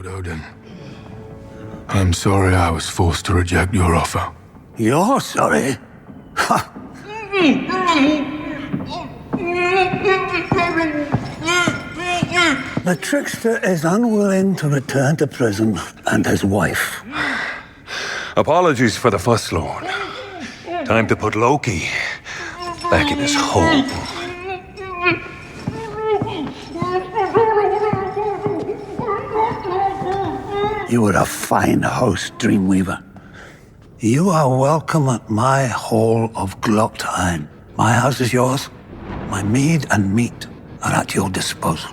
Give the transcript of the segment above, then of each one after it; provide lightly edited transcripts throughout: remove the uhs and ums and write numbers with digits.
Lord Odin, I'm sorry I was forced to reject your offer. You're sorry? Ha! The trickster is unwilling to return to prison and his wife. Apologies for the fuss, Lord. Time to put Loki back in his hole. You are a fine host, Dreamweaver. You are welcome at my hall of Gloptheim. My house is yours. My mead and meat are at your disposal.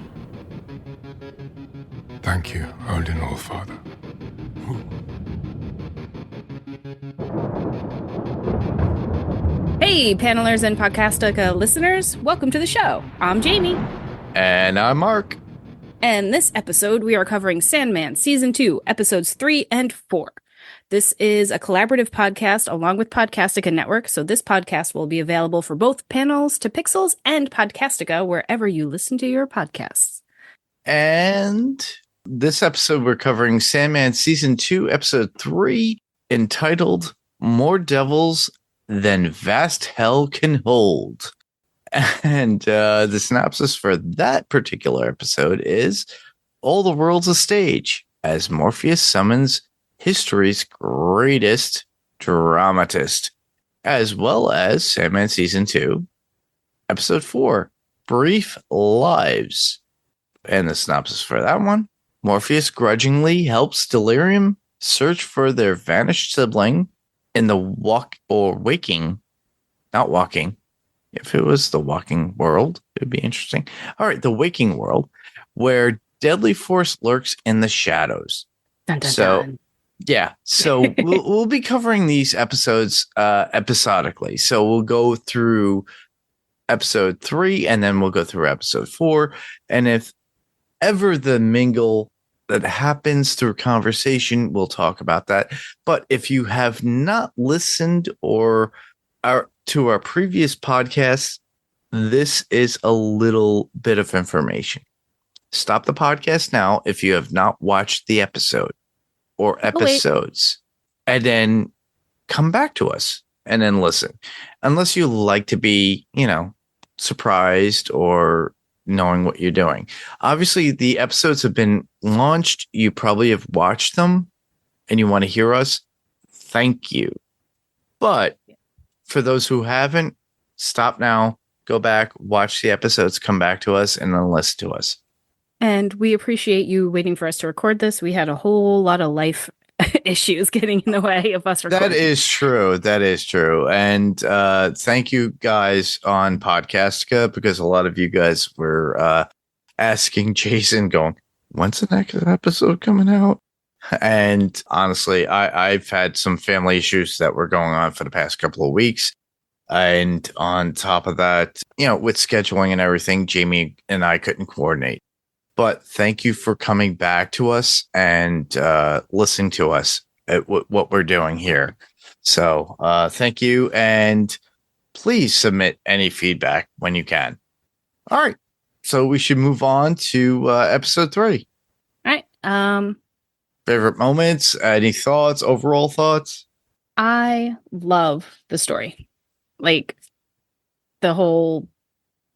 Thank you, Odin Allfather. Hey, panelers and Podcastica listeners, welcome to the show. I'm Jayme. And I'm Mark. And this episode, we are covering Sandman Season 2, Episodes 3 and 4. This is a collaborative podcast along with Podcastica Network, so this podcast will be available for both Panels to Pixels and Podcastica wherever you listen to your podcasts. And this episode, we're covering Sandman Season 2, Episode 3, entitled More Devils Than Vast Hell Can Hold. And the synopsis for that particular episode is all the world's a stage as Morpheus summons history's greatest dramatist, as well as Sandman Season 2, Episode 4, Brief Lives. And the synopsis for that one, Morpheus grudgingly helps Delirium search for their vanished sibling in the not walking. If it was the walking world, it would be interesting. All right, the waking world, where deadly force lurks in the shadows. Dun, dun, dun. Yeah, so we'll be covering these episodes episodically. So we'll go through episode 3, and then we'll go through episode 4. And if ever the mingle that happens through conversation, we'll talk about that. But if you have not listened to our previous podcasts, this is a little bit of information. Stop the podcast now if you have not watched the episode or episodes, and then come back to us and then listen. Unless you like to be, surprised or knowing what you're doing. Obviously, the episodes have been launched. You probably have watched them and you want to hear us. Thank you. But for those who haven't, stop now, go back, watch the episodes, come back to us, and then listen to us. And we appreciate you waiting for us to record this. We had a whole lot of life issues getting in the way of us recording. That is true. And thank you guys on Podcastica, because a lot of you guys were asking Jason, going, when's the next episode coming out? And honestly, I've had some family issues that were going on for the past couple of weeks. And on top of that, with scheduling and everything, Jayme and I couldn't coordinate. But thank you for coming back to us and listening to us at what we're doing here. So thank you. And please submit any feedback when you can. All right. So we should move on to episode 3. All right. Favorite moments, any thoughts, overall thoughts? I love the story. Like the whole,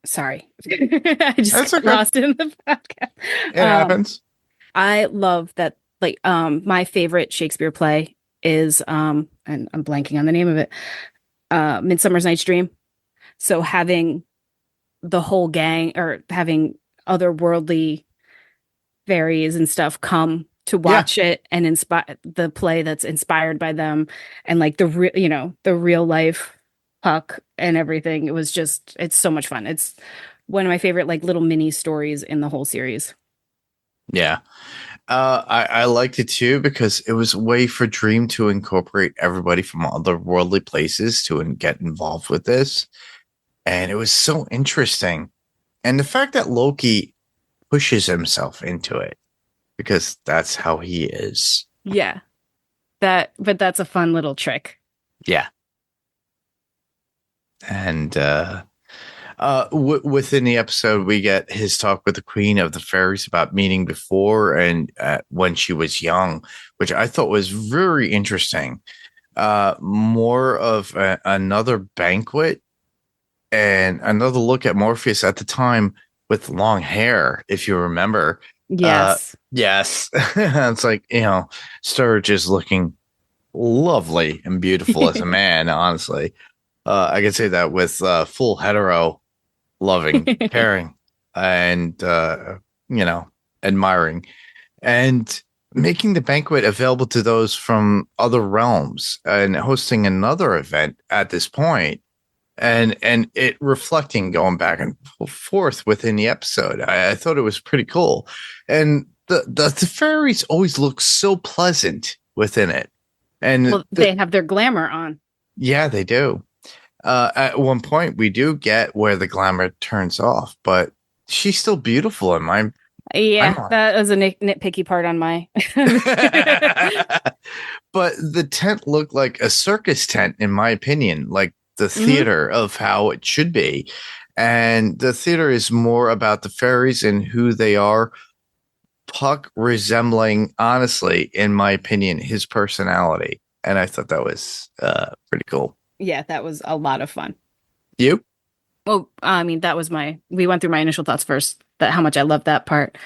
sorry. I just That's got okay. lost in the podcast. It happens. I love that, my favorite Shakespeare play is, and I'm blanking on the name of it, Midsummer's Night's Dream. So having the whole gang, or having otherworldly fairies and stuff come to watch it and inspire the play that's inspired by them, and like the real life Puck and everything. It's so much fun. It's one of my favorite little mini stories in the whole series. Yeah. I liked it too, because it was a way for Dream to incorporate everybody from otherworldly places to get involved with this. And it was so interesting. And the fact that Loki pushes himself into it, because that's how he is. Yeah. But that's a fun little trick. Yeah. And Within the episode, we get his talk with the Queen of the Fairies about meeting before and when she was young, which I thought was very interesting. More of another banquet and another look at Morpheus at the time with long hair, if you remember. Yes. Yes. It's like, Sturge is looking lovely and beautiful as a man, honestly. I can say that with full hetero loving, caring, and, admiring. And making the banquet available to those from other realms and hosting another event at this point and it reflecting going back and forth within the episode. I thought it was pretty cool. And the fairies always look so pleasant within it. And they have their glamour on. Yeah, they do. At one point, we do get where the glamour turns off, but she's still beautiful in my. Yeah, that was a nitpicky part on my. But the tent looked like a circus tent, in my opinion, like the theater of how it should be. And the theater is more about the fairies and who they are. Puck resembling, honestly, in my opinion, his personality. And I thought that was pretty cool. Yeah, that was a lot of fun. You? Well, I mean, that was we went through my initial thoughts first, how much I loved that part.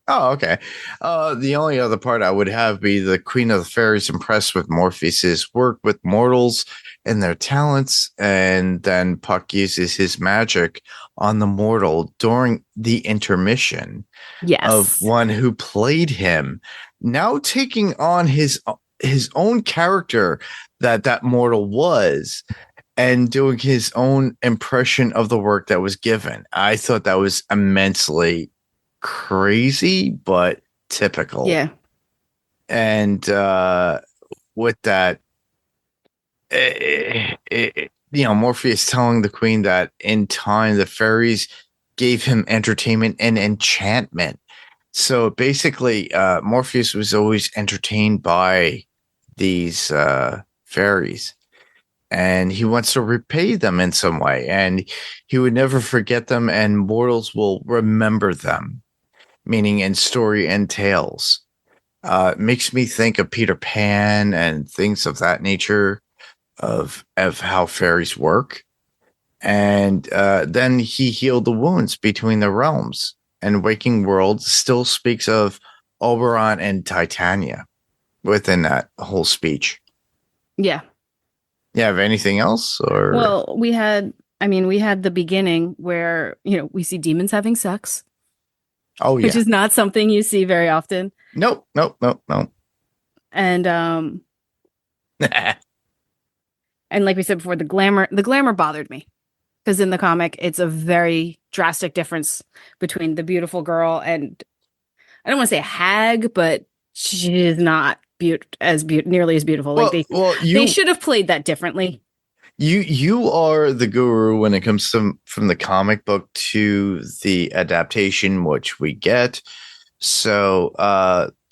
Oh, okay. The only other part I would have be the Queen of the Fairies impressed with Morpheus's work with mortals and their talents. And then Puck uses his magic on the mortal during the intermission. Yes. Of one who played him, now taking on his own character that mortal was and doing his own impression of the work that was given. I thought that was immensely crazy, but typical. Yeah. And with that, Morpheus telling the Queen that in time the fairies gave him entertainment and enchantment. So basically, Morpheus was always entertained by these fairies, and he wants to repay them in some way, and he would never forget them, and mortals will remember them, meaning in story and tales. Makes me think of Peter Pan and things of that nature of how fairies work. And then he healed the wounds between the realms. And Waking World still speaks of Oberon and Titania within that whole speech. Yeah. You have anything else? Or well, we had the beginning where we see demons having sex. Oh yeah, which is not something you see very often. Nope. And and like we said before, the glamour bothered me. Because in the comic, it's a very drastic difference between the beautiful girl and I don't want to say a hag, but she is not nearly as beautiful. They should have played that differently. You are the guru when it comes from the comic book to the adaptation, which we get. So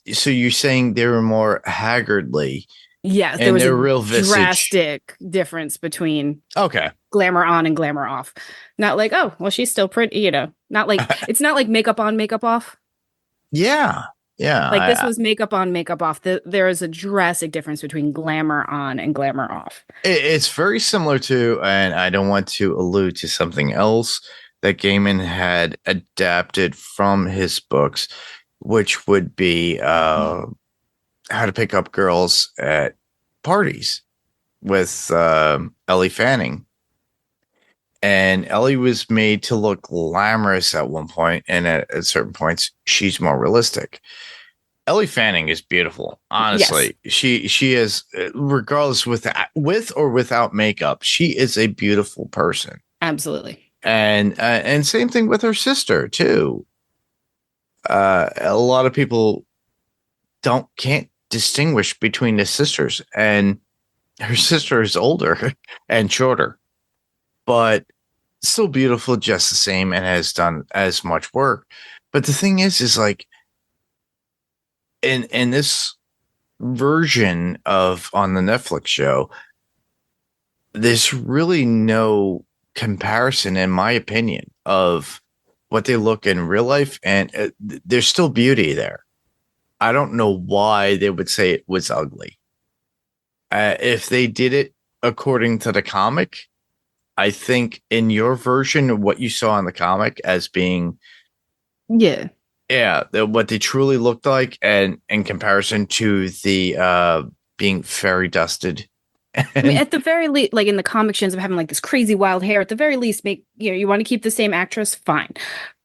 you're saying they were more haggardly. Yes, there was a real drastic difference between glamour on and glamour off. Not like, oh, well, she's still pretty, not like it's not like makeup on, makeup off. Yeah. Like this was makeup on, makeup off. There is a drastic difference between glamour on and glamour off. It's very similar to, and I don't want to allude to something else that Gaiman had adapted from his books, which would be How to Pick Up Girls at Parties with Ellie Fanning. And Ellie was made to look glamorous at one point, and at certain points, she's more realistic. Ellie Fanning is beautiful, honestly. Yes. She is, regardless with or without makeup, she is a beautiful person. Absolutely. And same thing with her sister too. A lot of people can't distinguish between the sisters, and her sister is older and shorter, but still beautiful just the same and has done as much work. But the thing is like in this version of on the Netflix show, there's really no comparison, in my opinion, of what they look in real life, and there's still beauty there. I don't know why they would say it was ugly. If they did it according to the comic, I think in your version of what you saw in the comic as being, Yeah. what they truly looked like, and in comparison to the being fairy dusted. I mean, at the very least, like in the comic, she ends up having like this crazy wild hair. At the very least, you want to keep the same actress, fine,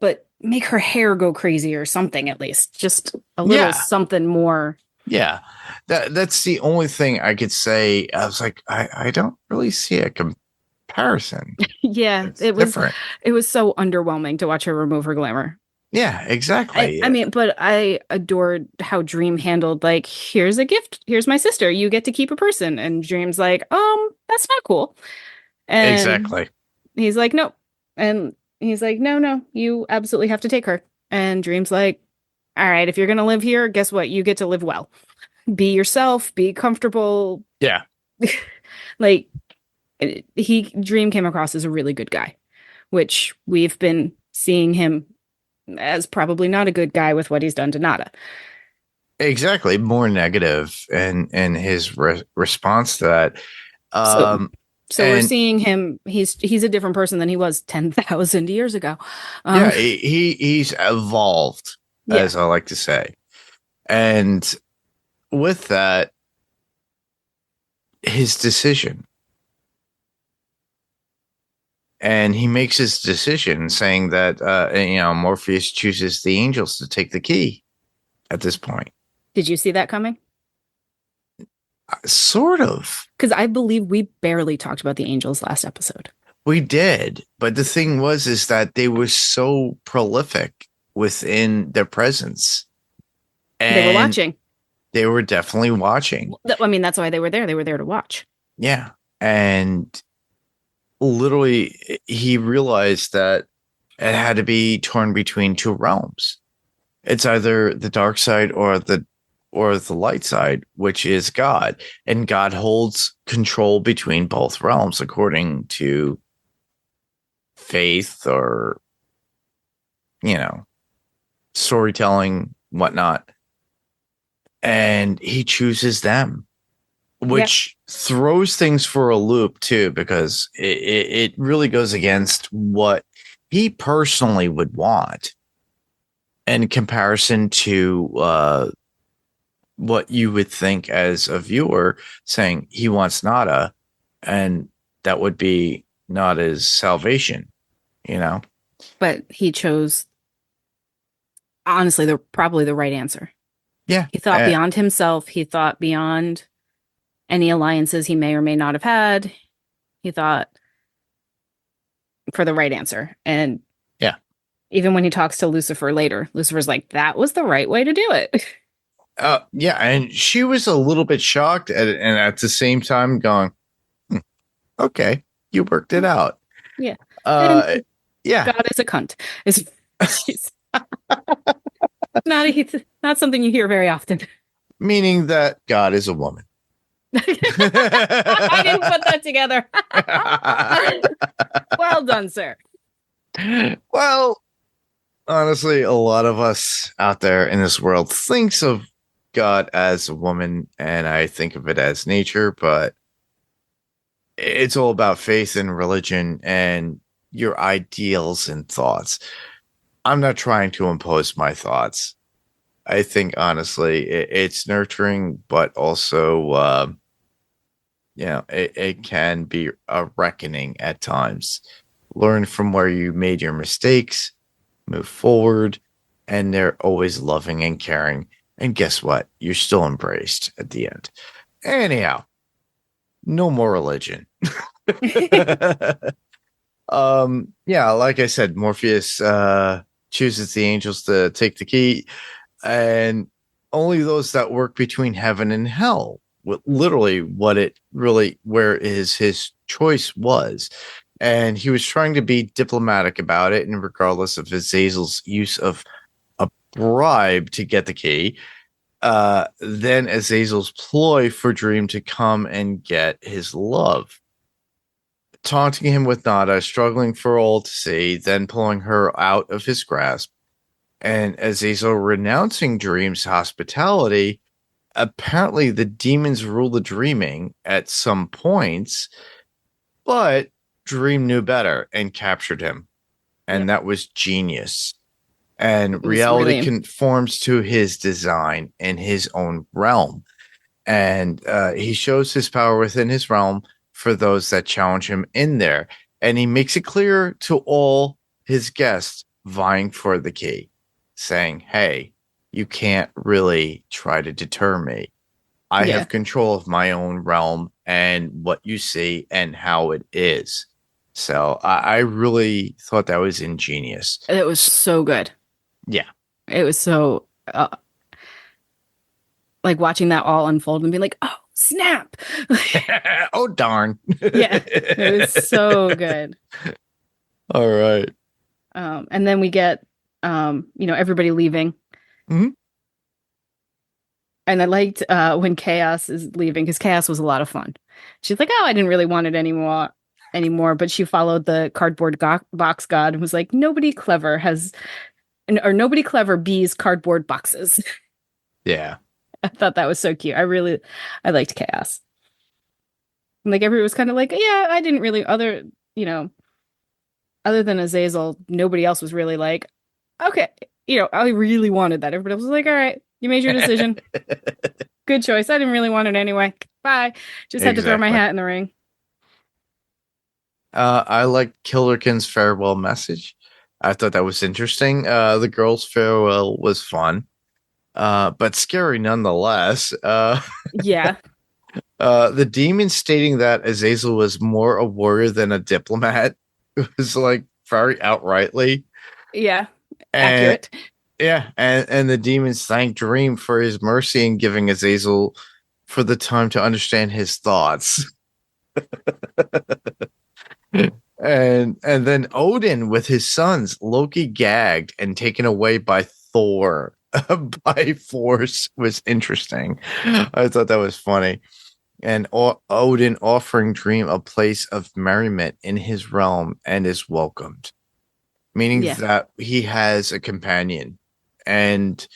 but make her hair go crazy or something at least. Just a little something more. Yeah, that's the only thing I could say. I was like, I don't really see a comparison. Yeah, It's different. It was so underwhelming to watch her remove her glamour. Yeah, exactly. I mean, but I adored how Dream handled, like, here's a gift. Here's my sister. You get to keep a person. And Dream's like, that's not cool. And exactly. he's like, no. And he's like, no, you absolutely have to take her. And Dream's like, all right, if you're going to live here, guess what? You get to live well. Be yourself, be comfortable. Yeah. Like, Dream came across as a really good guy, which we've been seeing him as probably not a good guy with what he's done to Nada. Exactly. More negative and his response to that. So we're seeing him. He's a different person than he was 10,000 years ago. He's evolved, as I like to say. And with that, his decision. And he makes his decision saying that, Morpheus chooses the angels to take the key at this point. Did you see that coming? Sort of. Because I believe we barely talked about the angels last episode. We did. But the thing is that they were so prolific within their presence. And they were watching. They were definitely watching. I mean, that's why they were there. They were there to watch. Yeah. And literally, he realized that it had to be torn between two realms. It's either the dark side or the light side, which is God. And God holds control between both realms according to faith or, storytelling, whatnot. And he chooses them, which throws things for a loop too, because it really goes against what he personally would want in comparison to what you would think as a viewer, saying he wants Nada, and that would be Nada's salvation, But he chose, honestly, probably the right answer. Yeah. He thought beyond himself. He thought beyond any alliances he may or may not have had. He thought for the right answer. And even when he talks to Lucifer later, Lucifer's like, that was the right way to do it. And she was a little bit shocked and at the same time going, okay, you worked it out. Yeah. God is a cunt. Not something you hear very often. Meaning that God is a woman. I didn't put that together. Well done, sir. Well, honestly, a lot of us out there in this world thinks of God as a woman, and I think of it as nature, but it's all about faith and religion and your ideals and thoughts. I'm not trying to impose my thoughts. I think, honestly, it's nurturing, but also, it can be a reckoning at times. Learn from where you made your mistakes, move forward, and they're always loving and caring. And guess what? You're still embraced at the end. Anyhow, no more religion. Like I said, Morpheus chooses the angels to take the key, and only those that work between heaven and hell. Literally, where his choice was, and he was trying to be diplomatic about it, and regardless of Azazel's use of a bribe to get the key, then Azazel's ploy for Dream to come and get his love. taunting him with nada, struggling for all to see, then pulling her out of his grasp. And Azazel renouncing Dream's hospitality. Apparently, the demons rule the dreaming at some points, but Dream knew better and captured him. And that was genius. And reality conforms to his design in his own realm. And he shows his power within his realm for those that challenge him in there. And he makes it clear to all his guests vying for the key, saying, hey, you can't really try to deter me. I have control of my own realm and what you see and how it is. So I really thought that was ingenious. It was so good. Yeah. It was so like watching that all unfold and being like, oh, snap. Oh, darn. Yeah, it was so good. All right. And then we get, everybody leaving. Mm-hmm. And I liked when Chaos is leaving, because Chaos was a lot of fun. She's like, oh, I didn't really want it anymore. But she followed the cardboard box god and was like, nobody clever bees cardboard boxes. Yeah. I thought that was so cute. I liked Chaos. And like everyone was kind of like, yeah, I didn't really other than Azazel, nobody else was really like, okay, I really wanted that. Everybody else was like, all right, you made your decision. Good choice. I didn't really want it anyway. Bye. Just had to throw my hat in the ring. I liked Killerkin's farewell message. I thought that was interesting. The girl's farewell was fun, but scary nonetheless. Yeah. The demon stating that Azazel was more a warrior than a diplomat was like very outrightly. Yeah. Accurate. Yeah. And the demons thanked Dream for his mercy in giving Azazel for the time to understand his thoughts. And then Odin with his sons, Loki gagged and taken away by Thor by force was interesting. I thought that was funny. And Odin offering Dream a place of merriment in his realm and is welcomed, meaning that he has a companion and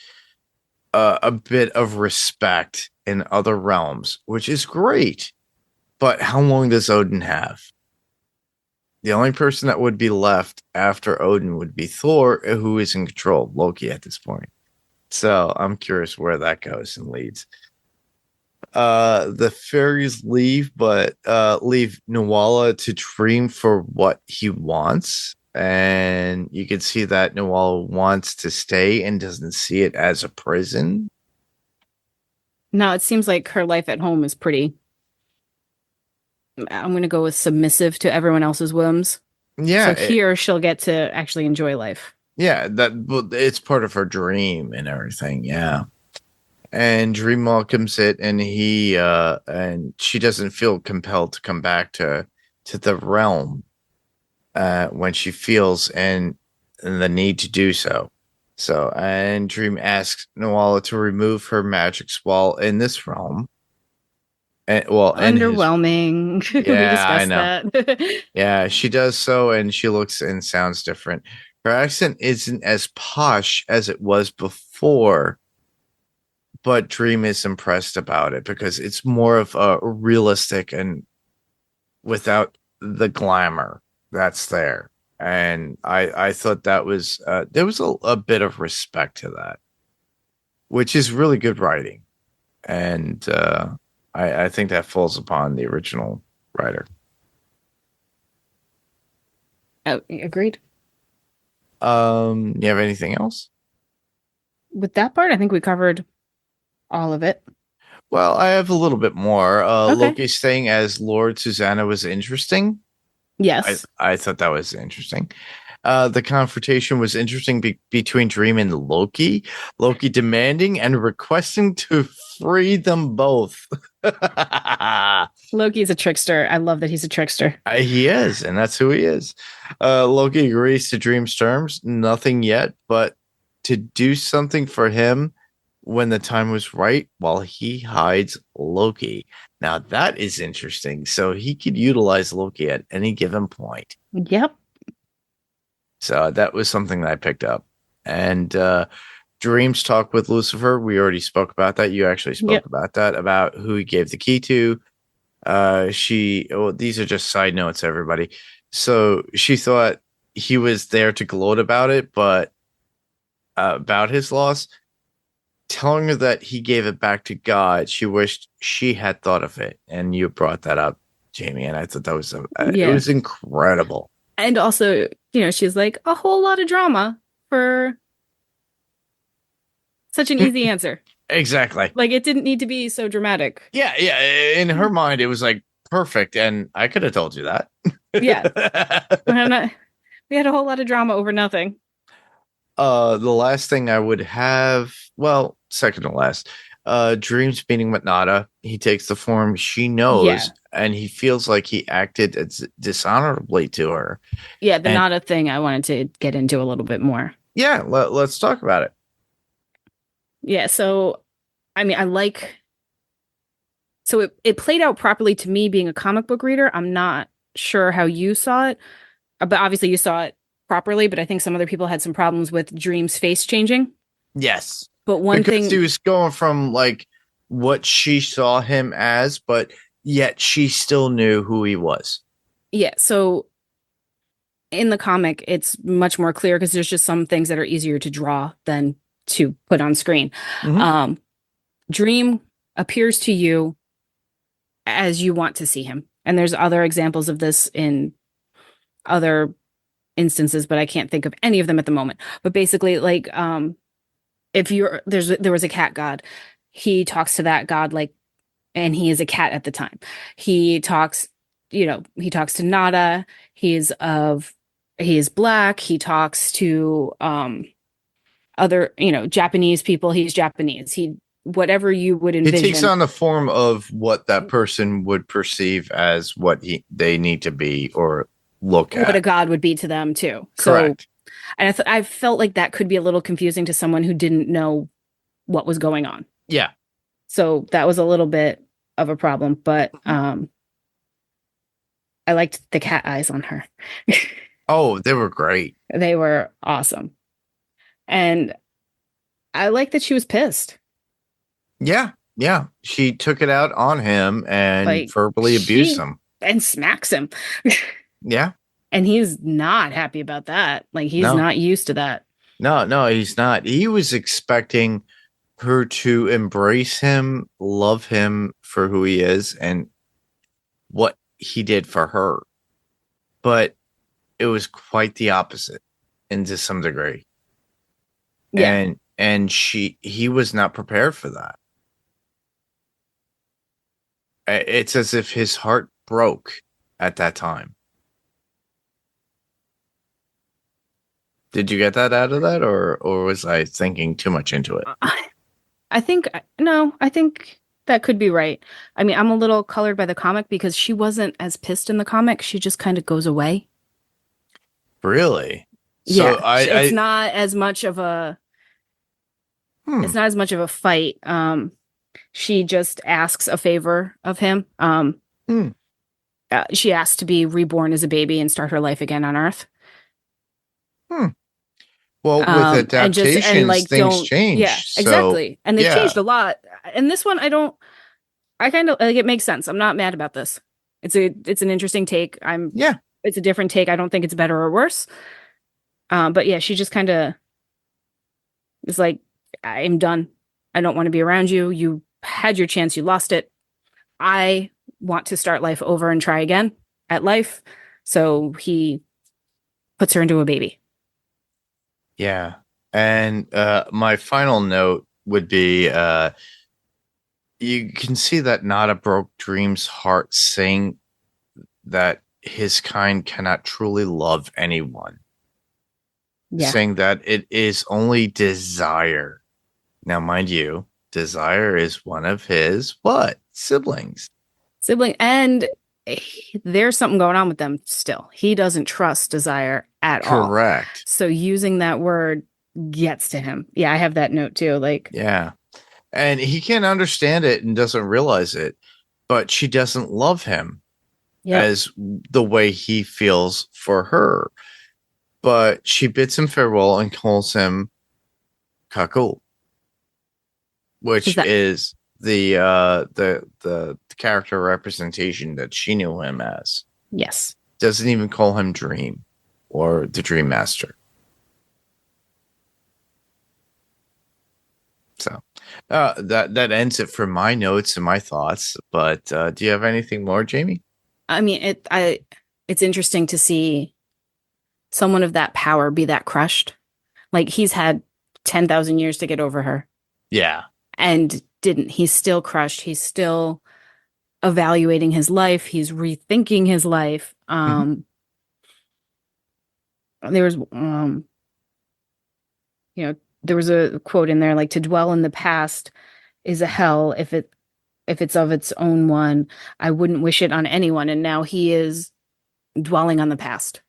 a bit of respect in other realms, which is great. But how long does Odin have? The only person that would be left after Odin would be Thor, who is in control of Loki at this point. So I'm curious where that goes and leads. The fairies leave, but leave Nuala to dream for what he wants. And you can see that Nuala wants to stay and doesn't see it as a prison. No, it seems like her life at home is pretty... I'm going to go with submissive to everyone else's whims. Yeah. So here she'll get to actually enjoy life. Yeah, it's part of her dream and everything. Yeah. And Dream welcomes it, and and she doesn't feel compelled to come back to the realm when she feels and the need to do so. So, and Dream asks Nuala to remove her magic spell in this realm. Underwhelming. Yeah, We discussed I know. that. Yeah, she does so, and she looks and sounds different. Her accent isn't as posh as it was before, but Dream is impressed about it because it's more of a realistic and without the glamour that's there. And I thought that was there was a bit of respect to that, which is really good writing. And I think that falls upon the original writer. Oh, agreed. You have anything else? With that part, I think we covered all of it. Well, I have a little bit more. Okay. Loki staying as Lord Susanna was interesting. Yes. I thought that was interesting. The confrontation was interesting between Dream and Loki. Loki demanding and requesting to free them both. Loki's a trickster. I love that he's a trickster. He is, and that's who he is. Loki agrees to Dream's terms. Nothing yet, but to do something for him when the time was right while he hides Loki. Now that is interesting. So he could utilize Loki at any given point. Yep. So that was something that I picked up. And Dream's talk with Lucifer, we already spoke about that. You actually spoke about that, about who he gave the key to. These are just side notes, everybody. So she thought he was there to gloat about it, but about his loss, telling her that he gave it back to God. She wished she had thought of it. And you brought that up, Jayme, and I thought that was it was incredible. And also, she's like, a whole lot of drama for such an easy answer. Exactly. Like, it didn't need to be so dramatic. Yeah. In her mind, it was like perfect, and I could have told you that. Yeah. We had a whole lot of drama over nothing. The last thing I would have, well, second to last, Dream's meeting with Nada. He takes the form she knows, and he feels like he acted dishonorably to her. Yeah, the Nada thing I wanted to get into a little bit more. Yeah, let's talk about it. Yeah, so, I mean, so it played out properly to me being a comic book reader. I'm not sure how you saw it, but obviously you saw it properly, but I think some other people had some problems with Dream's face changing. Yes. But one thing, he was going from like what she saw him as, but yet she still knew who he was. Yeah. So in the comic, it's much more clear because there's just some things that are easier to draw than to put on screen. Mm-hmm. Dream appears to you as you want to see him. And there's other examples of this in other instances, but I can't think of any of them at the moment. But basically, like, if there was a cat god, he talks to that god, like, and he is a cat at the time. He talks to Nada. He is black. He talks to other, Japanese people. He's Japanese. Whatever you would envision. It takes on the form of what that person would perceive as what they need to be or look at. What a god would be to them too. Correct. So, and I felt like that could be a little confusing to someone who didn't know what was going on. Yeah. So that was a little bit of a problem, but I liked the cat eyes on her. Oh, they were great. They were awesome. And I like that she was pissed. Yeah. Yeah. She took it out on him and verbally abused him. And smacks him. Yeah. And he's not happy about that. Like, he's not used to that. No, he's not. He was expecting her to embrace him, love him for who he is and what he did for her. But it was quite the opposite to some degree. Yeah. And he was not prepared for that. It's as if his heart broke at that time. Did you get that out of that, or was I thinking too much into it? I think that could be right. I mean, I'm a little colored by the comic because she wasn't as pissed in the comic. She just kind of goes away. Really? So yeah, it's not as much of a. It's not as much of a fight. She just asks a favor of him. She asks to be reborn as a baby and start her life again on Earth. Well, with adaptations, things change. Yeah, exactly. And they've changed a lot. And this one, I kind of like, it makes sense. I'm not mad about this. It's an interesting take. It's a different take. I don't think it's better or worse. But yeah, she just kind of is like, I'm done. I don't want to be around you. You had your chance. You lost it. I want to start life over and try again at life. So he puts her into a baby. Yeah. And my final note would be you can see that Nada broke Dream's heart, saying that his kind cannot truly love anyone. Yeah. Saying that it is only desire. Now, mind you, Desire is one of his siblings. And there's something going on with them still. He doesn't trust Desire at all. Correct. So using that word gets to him. Yeah, I have that note too. Like, yeah. And he can't understand it and doesn't realize it. but she doesn't love him Yeah. as the way he feels for her. But she bids him farewell and calls him Kakul, which is the character representation that she knew him as. Yes. Doesn't even call him Dream or the Dream Master. So that ends it for my notes and my thoughts. But do you have anything more, Jayme? I mean, it's interesting to see someone of that power be that crushed. Like, he's had 10,000 years to get over her. Yeah. And didn't. He's still crushed. He's still evaluating his life. He's rethinking his life. There was there was a quote in there, like, to dwell in the past is a hell if it's of its own one. I wouldn't wish it on anyone. And now he is dwelling on the past.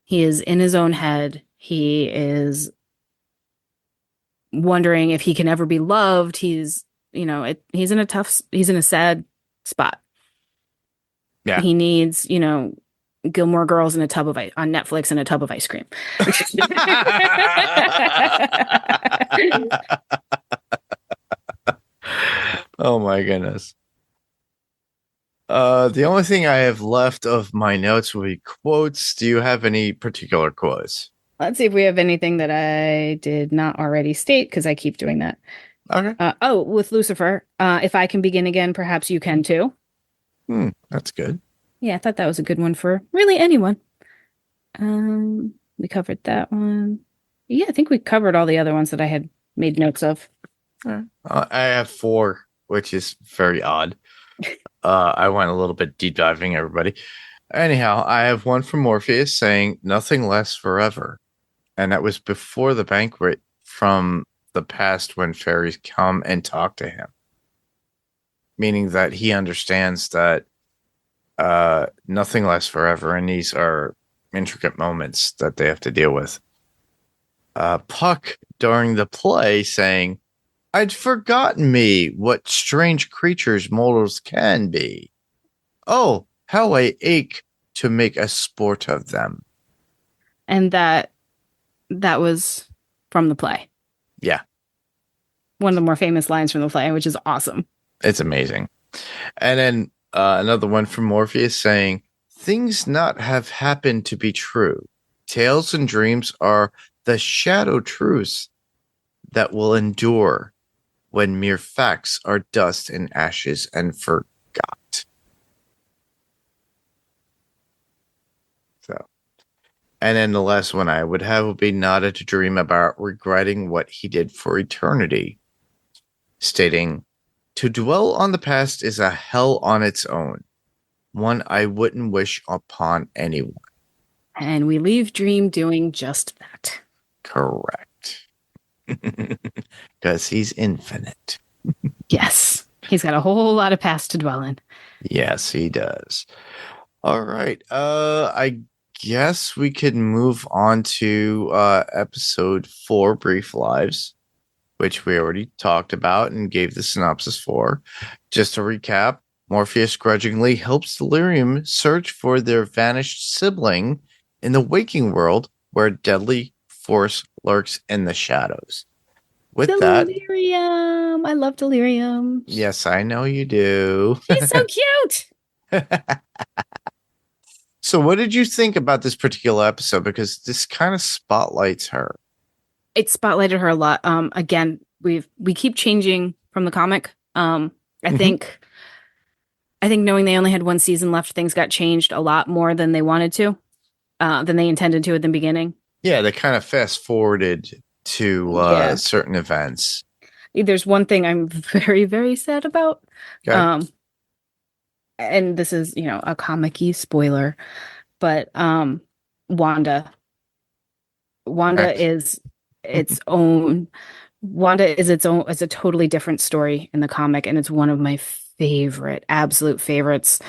He is in his own head. He is wondering if he can ever be loved. He's he's in a sad spot. Yeah. He needs, Gilmore Girls in a tub of ice on Netflix and a tub of ice cream. Oh my goodness. The only thing I have left of my notes will be quotes. Do you have any particular quotes? Let's see if we have anything that I did not already state, because I keep doing that. Okay. With Lucifer, if I can begin again, perhaps you can too. That's good. Yeah, I thought that was a good one for really anyone. We covered that one. Yeah, I think we covered all the other ones that I had made notes of. I have 4, which is very odd. I went a little bit deep diving, everybody. Anyhow, I have one from Morpheus saying, "Nothing lasts forever." And that was before the banquet from the past when fairies come and talk to him. Meaning that he understands that nothing lasts forever, and these are intricate moments that they have to deal with. Puck, during the play, saying, "I'd forgotten me what strange creatures mortals can be. Oh, how I ache to make a sport of them." And that was from the play. Yeah. One of the more famous lines from the play, which is awesome. It's amazing. And then another one from Morpheus saying, "Things not have happened to be true. Tales and dreams are the shadow truths that will endure when mere facts are dust and ashes and forgot." So, and then the last one I would have would be Nada to dream about regretting what he did for eternity, stating, "To dwell on the past is a hell on its own, one I wouldn't wish upon anyone." And we leave Dream doing just that. Correct. Because he's infinite. Yes. He's got a whole lot of past to dwell in. Yes, he does. All right. I guess we could move on to episode 4, Brief Lives, which we already talked about and gave the synopsis for. Just to recap, Morpheus grudgingly helps Delirium search for their vanished sibling in the waking world where a deadly force lurks in the shadows. With Delirium. I love Delirium. Yes, I know you do. She's so cute. So what did you think about this particular episode? Because this kind of spotlights her. It spotlighted her a lot. Again, we keep changing from the comic. I think knowing they only had one season left, things got changed a lot more than they wanted to, than they intended to at the beginning. Yeah, they kind of fast forwarded to certain events. There's one thing I'm very, very sad about. Okay. And this is, a comic-y spoiler, but Wanda is its own. Wanda is it's a totally different story in the comic, and it's one of my absolute favorites,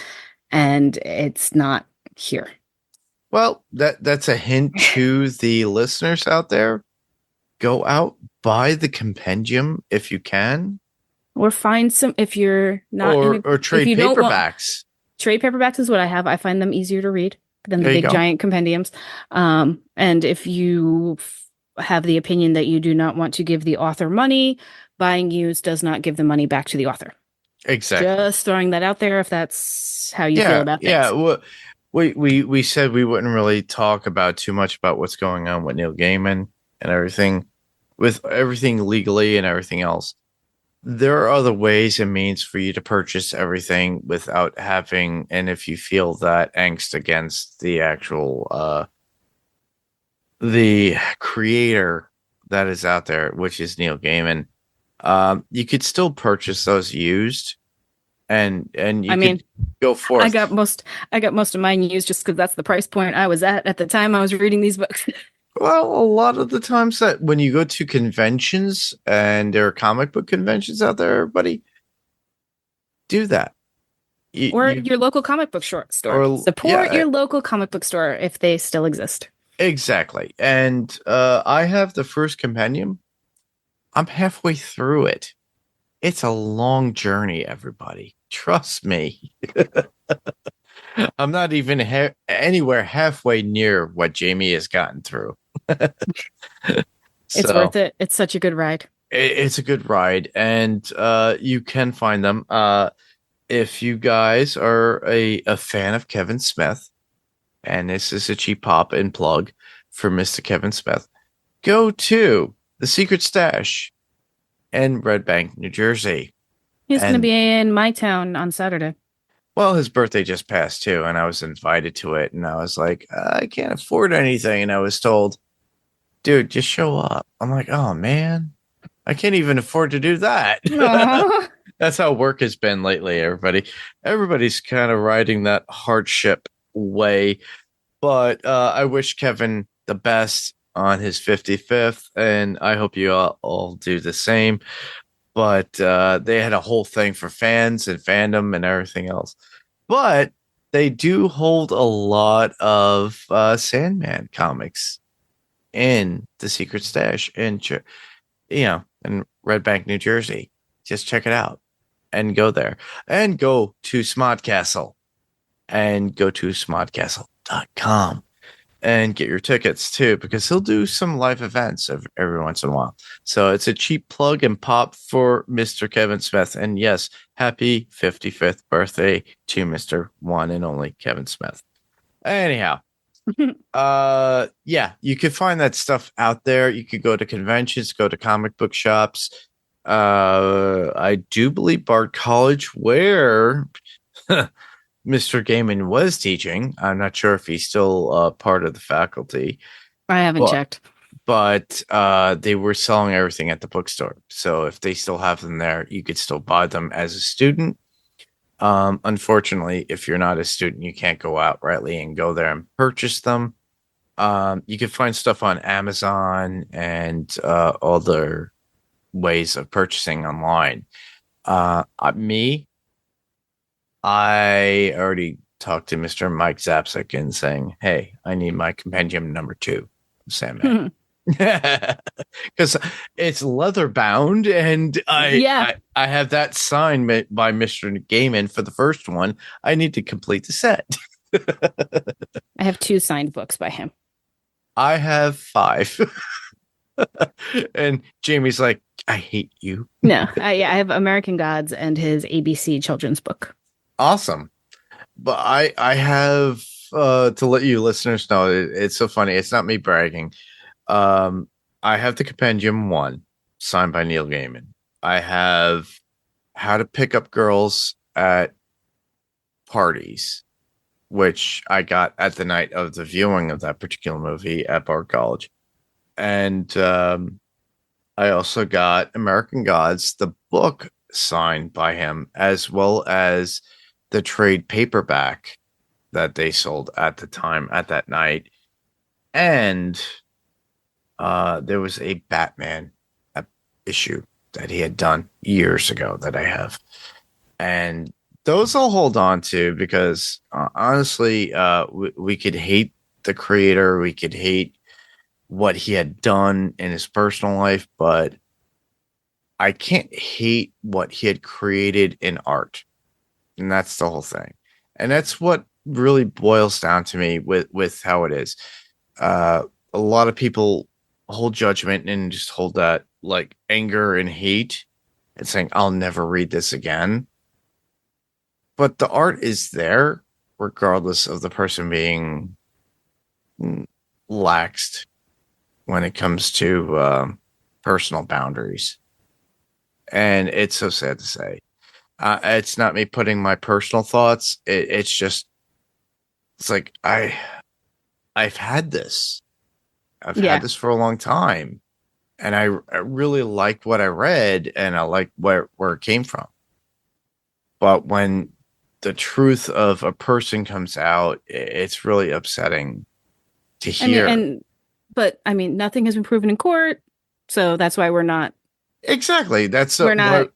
and it's not here. Well, that's a hint to the listeners out there. Go out, buy the compendium if you can. Or find some if you're not or if trade you don't want paperbacks. trade paperbacks is what I have. I find them easier to read than the There you big go. giant compendiums. And if you have the opinion that you do not want to give the author money, buying used does not give the money back to the author. Exactly. Just throwing that out there if that's how you feel about things. Yeah. Well, we said we wouldn't really talk about too much about what's going on with Neil Gaiman and everything, with everything legally and everything else. There are other ways and means for you to purchase everything without having, and if you feel that angst against the actual the creator that is out there, which is Neil Gaiman, you could still purchase those used, and you could go forth. I got most of mine used just because that's the price point I was at the time I was reading these books. Well, a lot of the times that when you go to conventions, and there are comic book conventions out there, everybody do that. Your local comic book store. Support your local comic book store if they still exist. Exactly. And I have the first compendium. I'm halfway through it. It's a long journey, everybody. Trust me. I'm not even anywhere halfway near what Jayme has gotten through. It's worth it. It's such a good ride. It's a good ride, and you can find them. If you guys are a fan of Kevin Smith, and this is a cheap pop and plug for Mr. Kevin Smith, go to the Secret Stash in Red Bank, New Jersey. He's going to be in my town on Saturday. Well, his birthday just passed too, and I was invited to it, and I was like, I can't afford anything, and I was told, dude, just show up. I'm like, oh man, I can't even afford to do that. That's how work has been lately, everybody. Everybody's kind of riding that hardship way. But I wish Kevin the best on his 55th, and I hope you all do the same. But they had a whole thing for fans and fandom and everything else. But they do hold a lot of Sandman comics in the Secret Stash in Red Bank, New Jersey. Just check it out and go there, and go to Smodcastle, and go to smodcastle.com and get your tickets too, because he'll do some live events every once in a while. So it's a cheap plug and pop for Mr. Kevin Smith. And yes, happy 55th birthday to Mr. One and Only Kevin Smith. Anyhow, yeah, you could find that stuff out there. You could go to conventions, go to comic book shops. I do believe Bard College, where Mr. Gaiman was teaching. I'm not sure if he's still part of the faculty. I haven't checked. But they were selling everything at the bookstore. So if they still have them there, you could still buy them as a student. Unfortunately, if you're not a student, you can't go outrightly and go there and purchase them. You can find stuff on Amazon and other ways of purchasing online. I already talked to Mr. Mike Zapsik and saying, hey, I need my compendium number 2 of Sandman. Because it's leather bound, and I have that signed by Mr. Gaiman for the first one. I need to complete the set. I have 2 signed books by him. I have 5. And Jamie's like, I hate you. No, I have American Gods and his ABC children's book. Awesome. But I have to let you listeners know, it's so funny. It's not me bragging. I have the Compendium 1 signed by Neil Gaiman. I have How to Pick Up Girls at Parties, which I got at the night of the viewing of that particular movie at Bard College. And I also got American Gods, the book, signed by him, as well as the trade paperback that they sold at the time, at that night. And there was a Batman issue that he had done years ago that I have. And those I'll hold on to, because honestly, we could hate the creator, we could hate what he had done in his personal life, but I can't hate what he had created in art. And that's the whole thing. And that's what really boils down to me with how it is. A lot of people hold judgment and just hold that like anger and hate and saying, I'll never read this again. But the art is there, regardless of the person being laxed when it comes to personal boundaries. And it's so sad to say. It's not me putting my personal thoughts. It's just, it's like, I've had this. I've had this for a long time. And I really liked what I read, and I liked where it came from. But when the truth of a person comes out, it's really upsetting to hear. But nothing has been proven in court, so that's why we're not exactly. We're not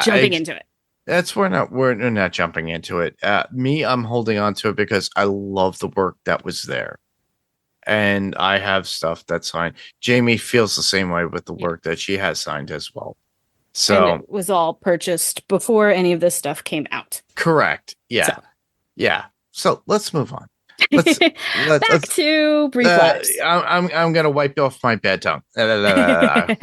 jumping into it. That's we're not jumping into it. I'm holding on to it because I love the work that was there. And I have stuff that's signed. Jayme feels the same way with the work that she has signed as well. So and it was all purchased before any of this stuff came out. Correct. Yeah. Yeah. So let's move on. Let's back to Brief Lives. I'm gonna wipe off my bad tongue. Back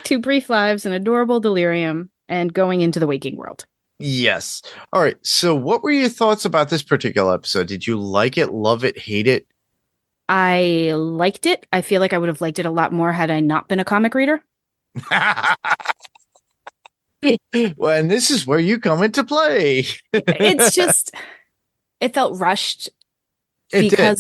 to Brief Lives and Adorable Delirium and going into the waking world. Yes. All right. So what were your thoughts about this particular episode? Did you like it, love it, hate it? I liked it. I feel like I would have liked it a lot more had I not been a comic reader. Well, and this is where you come into play. It's just, it felt rushed. It did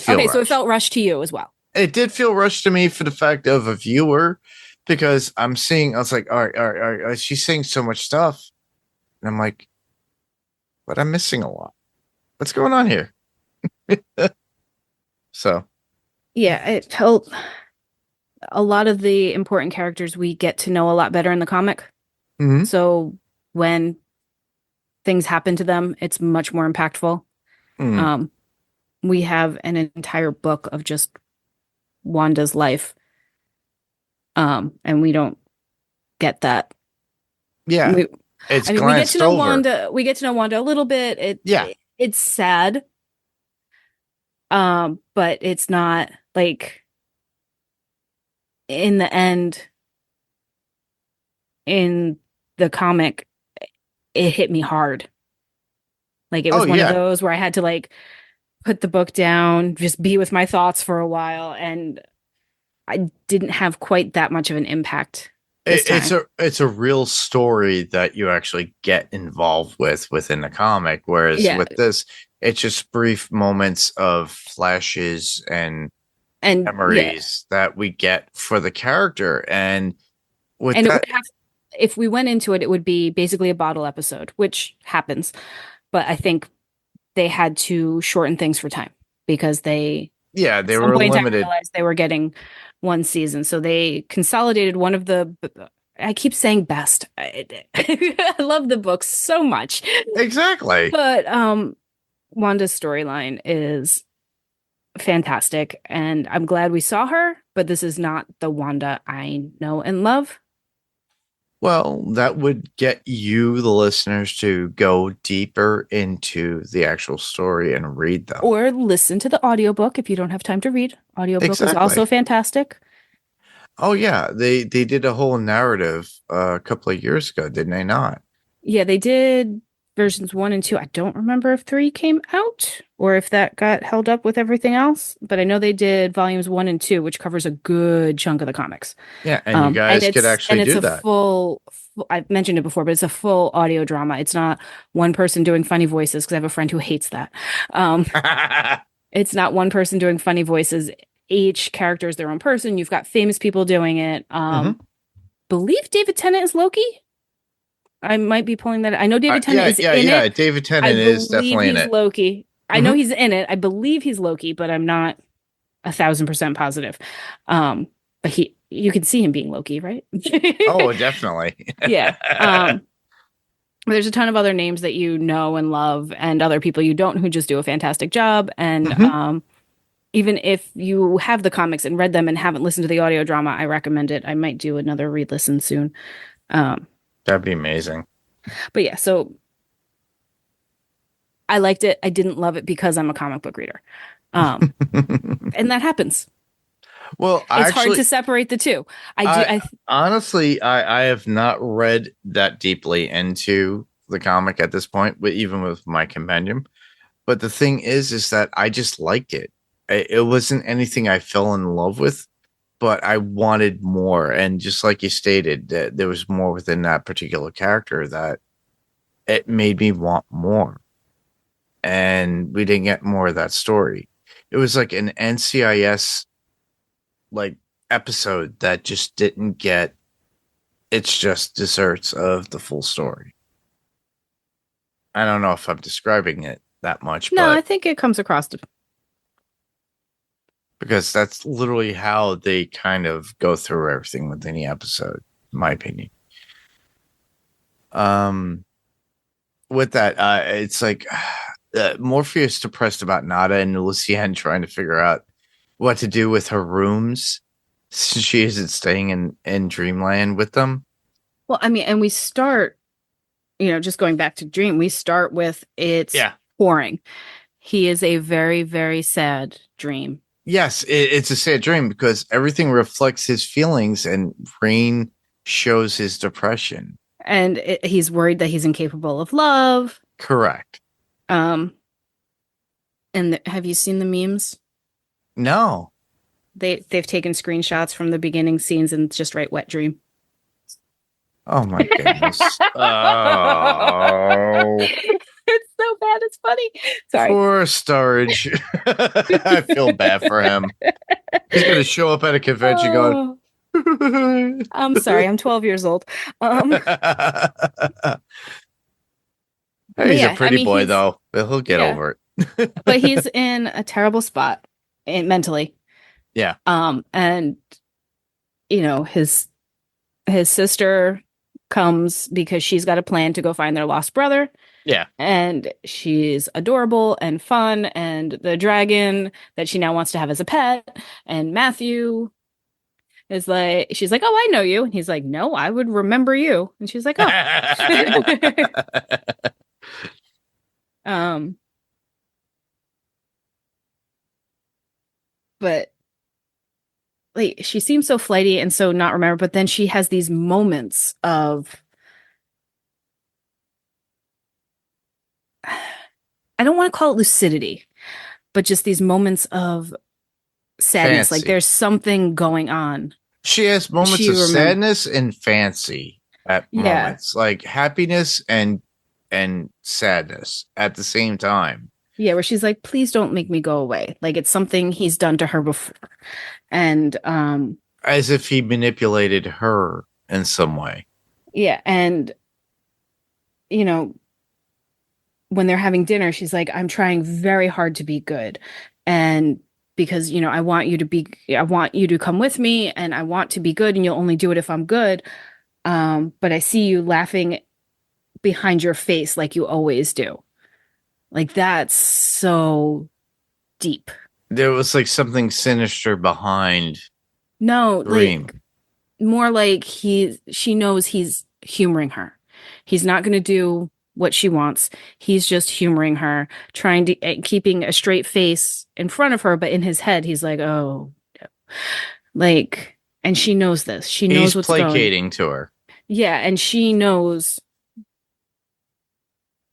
feel rushed. So it felt rushed to you as well. It did feel rushed to me for the fact of a viewer, because I was like, all right, she's saying so much stuff. And I'm like, but I'm missing a lot. What's going on here? So. Yeah, it felt a lot of the important characters we get to know a lot better in the comic. Mm-hmm. So when things happen to them, it's much more impactful. Mm-hmm. We have an entire book of just Wanda's life. And we don't get that. Yeah. we get to know over. Wanda. We get to know Wanda a little bit. It's sad. But it's not like, in the end, in the comic, it hit me hard. Like, it was one of those where I had to like put the book down, just be with my thoughts for a while, and I didn't have quite that much of an impact. It's a real story that you actually get involved within the comic, whereas with this, it's just brief moments of flashes and memories that we get for the character. And if we went into it, it would be basically a bottle episode, which happens. But I think they had to shorten things for time because they were limited. Realized they were getting one season, so they consolidated one of the. I keep saying best. I love the book so much. Exactly. But Wanda's storyline is fantastic, and I'm glad we saw her, but this is not the Wanda I know and love. Well, that would get you, the listeners, to go deeper into the actual story and read them. Or listen to the audiobook if you don't have time to read. Audiobook is also fantastic. Oh, yeah. They did a whole narrative a couple of years ago, didn't they not? Yeah, they did versions 1 and 2. I don't remember if 3 came out or if that got held up with everything else, but I know they did volumes 1 and 2, which covers a good chunk of the comics. Yeah, and you guys could actually do that. I've mentioned it before, but it's a full audio drama. It's not one person doing funny voices, because I have a friend who hates that. It's not one person doing funny voices. Each character is their own person. You've got famous people doing it. Believe David Tennant is Loki. I might be pulling that. I know David Tennant is in it. Yeah, David Tennant is definitely in it. Loki. I know he's in it. I believe he's Loki, but I'm not 1,000% positive. But you can see him being Loki, right? Oh, definitely. Yeah. There's a ton of other names that you know and love, and other people you don't who just do a fantastic job. And even if you have the comics and read them and haven't listened to the audio drama, I recommend it. I might do another re-listen soon. That'd be amazing. But yeah, so I liked it. I didn't love it because I'm a comic book reader. And that happens. Well, It's hard to separate the two. Honestly, I have not read that deeply into the comic at this point, but even with my compendium. But the thing is that I just liked it. It wasn't anything I fell in love with, but I wanted more. And just like you stated, that there was more within that particular character that it made me want more. And we didn't get more of that story. It was like an NCIS like episode that just didn't get it's just desserts of the full story. I don't know if I'm describing it that much, No, but I think it comes across to because that's literally how they kind of go through everything with any episode, in my opinion. With that, it's like Morpheus depressed about Nada and Lucienne trying to figure out what to do with her rooms since she isn't staying in Dreamland with them. Well, I mean, and we start, just going back to Dream, we start with it's pouring. He is a very, very sad dream. Yes, it's a sad dream because everything reflects his feelings and Rain shows his depression. And he's worried that he's incapable of love. Correct. And have you seen the memes? No. They've taken screenshots from the beginning scenes and just write wet dream. Oh my goodness. Oh. It's so bad. It's funny. Sorry. Poor Sturridge. I feel bad for him. He's going to show up at a convention going, I'm sorry. I'm 12 years old. He's a pretty boy, though. He'll get over it. But he's in a terrible spot mentally. Yeah. And, his sister comes because she's got a plan to go find their lost brother. Yeah. And she's adorable and fun. And the dragon that she now wants to have as a pet. And Matthew is like, she's like, oh, I know you. And he's like, no, I would remember you. And she's like, oh. But like, she seems so flighty and so not remember, but then she has these moments of, I don't want to call it lucidity, but just these moments of sadness. Fancy. Like there's something going on. She has moments of sadness and fancy at moments, like happiness and sadness at the same time. Yeah, where she's like, please don't make me go away. Like it's something he's done to her before. And as if he manipulated her in some way. Yeah, and when they're having dinner, she's like, I'm trying very hard to be good. And because, I want you to come with me and I want to be good and you'll only do it if I'm good. But I see you laughing behind your face like you always do. Like that's so deep. There was like something sinister behind. No, Dream. like more like she knows he's humoring her. He's not going to do what she wants. He's just humoring her, trying to keeping a straight face in front of her, but in his head, he's like, oh, no. Like, and she knows this. She knows he's what's placating to her. Yeah, and she knows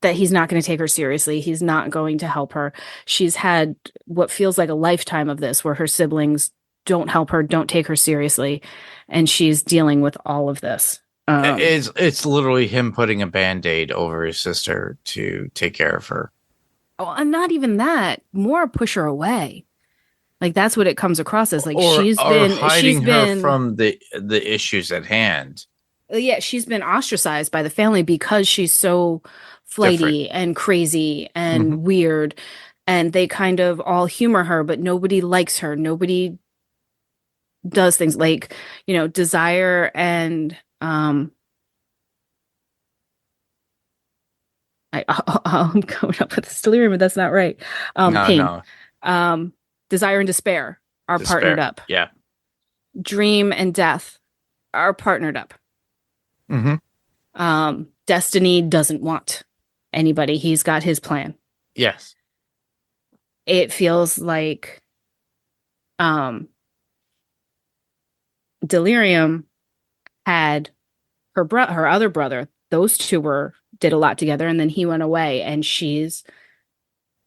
that he's not going to take her seriously. He's not going to help her. She's had what feels like a lifetime of this, where her siblings don't help her, don't take her seriously, and she's dealing with all of this. It's literally him putting a Band-Aid over his sister to take care of her. Oh, and not even that. More push her away. Like that's what it comes across as. Like she's been hiding her from the issues at hand. Yeah, she's been ostracized by the family because she's so flighty and crazy and weird, and they kind of all humor her, but nobody likes her. Nobody does things like, Desire and I'm going up with this delirium, but that's not right. Pain. No. Desire and Despair are partnered up. Yeah. Dream and Death are partnered up. Mm-hmm. Destiny doesn't want anybody. He's got his plan. Yes. It feels like Delirium had her other brother. Those two did a lot together, and then he went away, and she's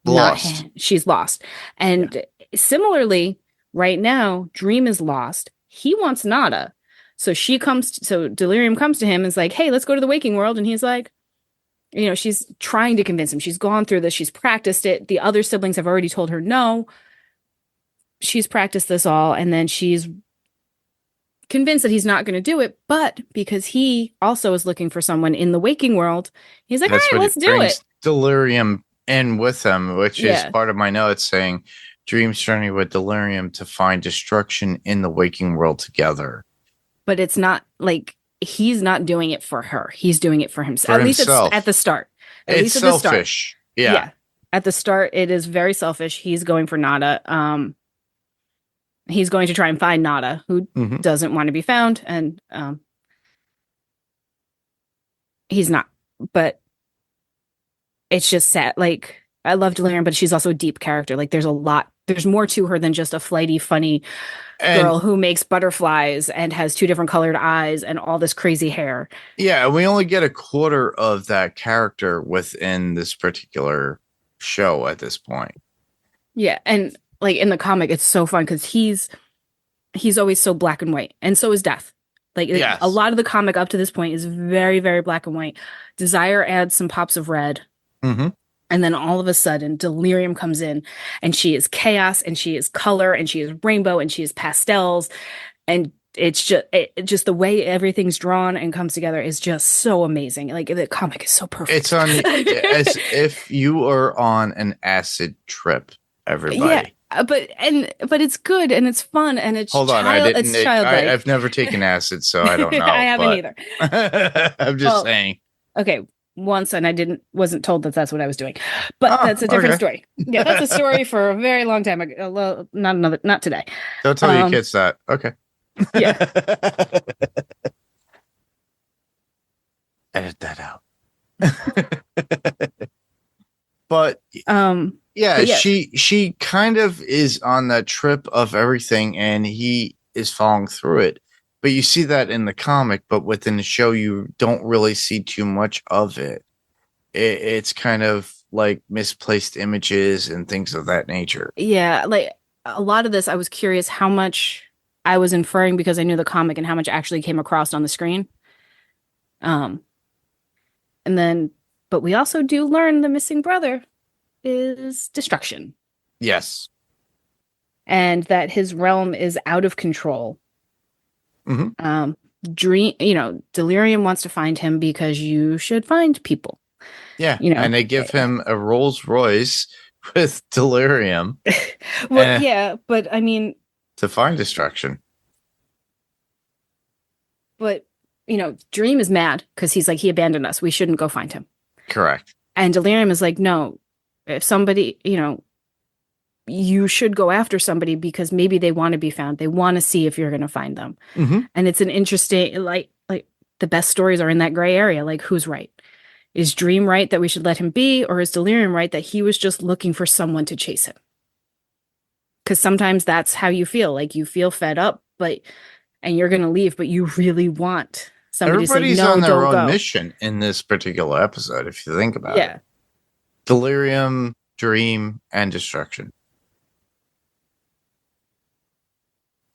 Lost. She's lost. And similarly, right now, Dream is lost. He wants Nada. So Delirium comes to him and is like, hey, let's go to the waking world. And he's like, she's trying to convince him. She's gone through this. She's practiced it. The other siblings have already told her no. She's practiced this all. And then she's convinced that he's not going to do it. But because he also is looking for someone in the waking world, he's like, all right, let's do it. Delirium in with him, which is part of my notes saying Dream's journey with Delirium to find destruction in the waking world together. But it's not like he's not doing it for her. He's doing it for himself. At least it's at the start. It's selfish. Yeah. At the start, it is very selfish. He's going for Nada. He's going to try and find Nada, who doesn't want to be found. And he's not. But it's just sad. Like, I love Delirium, but she's also a deep character. Like, there's more to her than just a flighty, funny girl who makes butterflies and has 2 different colored eyes and all this crazy hair. Yeah, we only get a quarter of that character within this particular show at this point. Yeah, and like in the comic, it's so fun because he's always so black and white, and so is Death. Like a lot of the comic up to this point is very, very black and white. Desire adds some pops of red. Mm-hmm. And then all of a sudden, Delirium comes in, and she is chaos, and she is color, and she is rainbow, and she is pastels, and it's just the way everything's drawn and comes together is just so amazing. Like, the comic is so perfect. It's on as if you are on an acid trip, everybody. Yeah, but it's good and it's fun and it's it's childlike. I've never taken acid, so I don't know. I haven't either. I'm just saying. Okay. Once, and I wasn't told that that's what I was doing, but that's a different story. Yeah, that's a story for a very long time ago. Well, not today. Don't tell your kids that. Okay. Yeah. Edit that out. But she kind of is on that trip of everything, and he is following through it. But you see that in the comic, but within the show, you don't really see too much of it. It's kind of like misplaced images and things of that nature. Yeah, like a lot of this, I was curious how much I was inferring because I knew the comic and how much actually came across on the screen. But we also do learn the missing brother is destruction. Yes. And that his realm is out of control. Mm-hmm. Delirium wants to find him because you should find people. Yeah, and they give him a Rolls Royce with Delirium. Well, but I mean, to find destruction. But Dream is mad because he's like, he abandoned us. We shouldn't go find him. Correct. And Delirium is like, no, if somebody, you should go after somebody because maybe they want to be found. They want to see if you're going to find them. Mm-hmm. And it's an interesting, like the best stories are in that gray area. Like, who's right? Is Dream right that we should let him be? Or is Delirium right that he was just looking for someone to chase him? Because sometimes that's how you feel. Like, you feel fed up, and you're going to leave, but you really want somebody Everybody's to say, no, on their don't own go. mission in this particular episode, if you think about it. Yeah. Delirium, Dream, and Destruction.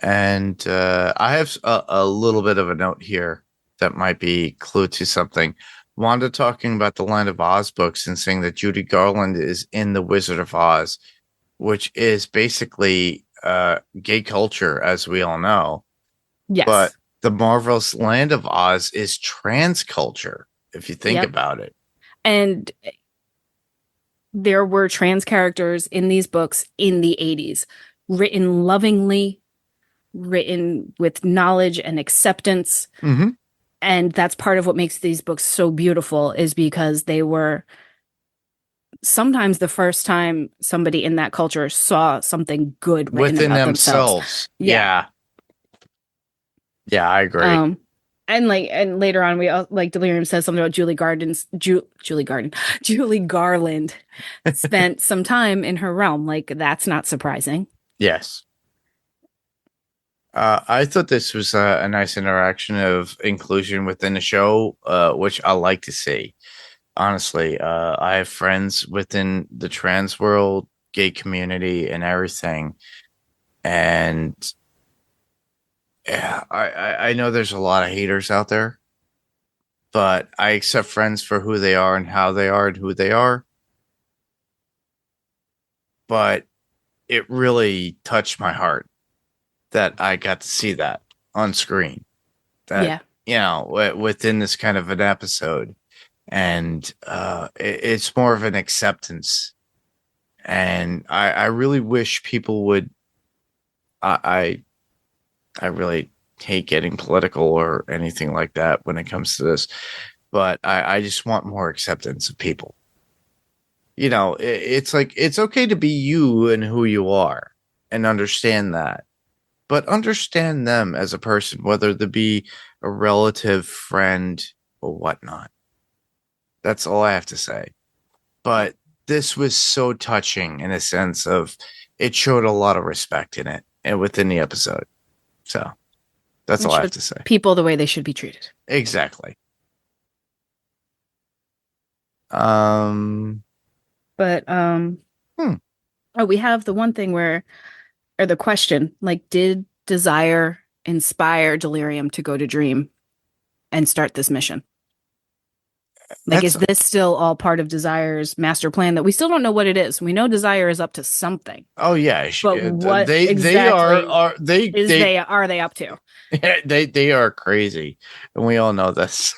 And I have a little bit of a note here that might be clue to something. Wanda talking about the Land of Oz books and saying that Judy Garland is in the Wizard of Oz, which is basically gay culture, as we all know. Yes. But the Marvel's Land of Oz is trans culture, if you think about it. And there were trans characters in these books in the 80s, written lovingly, written with knowledge and acceptance. Mm-hmm. And that's part of what makes these books so beautiful, is because they were sometimes the first time somebody in that culture saw something good written Within about themselves. Yeah. Yeah, I agree. And later on, we like Delirium says something about Julie Garland spent some time in her realm. Like, that's not surprising. Yes. I thought this was a nice interaction of inclusion within the show, which I like to see. Honestly, I have friends within the trans world, gay community, and everything. And yeah, I know there's a lot of haters out there, but I accept friends for who they are and how they are and who they are. But it really touched my heart that I got to see that on screen. That, within this kind of an episode. And it's more of an acceptance. And I really wish people would. I really hate getting political or anything like that when it comes to this, but I just want more acceptance of people. It's like it's okay to be you and who you are, and understand that, but understand them as a person, whether they be a relative, friend, or whatnot. That's all I have to say. But this was so touching in a sense of it showed a lot of respect in it and within the episode. So that's all I have to say. People the way they should be treated. Exactly. We have the one thing or the question, like, did Desire inspire Delirium to go to Dream and start this mission? Like, is this still all part of Desire's master plan that we still don't know what it is? We know Desire is up to something. Oh yeah, but what they are they up to? They are crazy, and we all know this.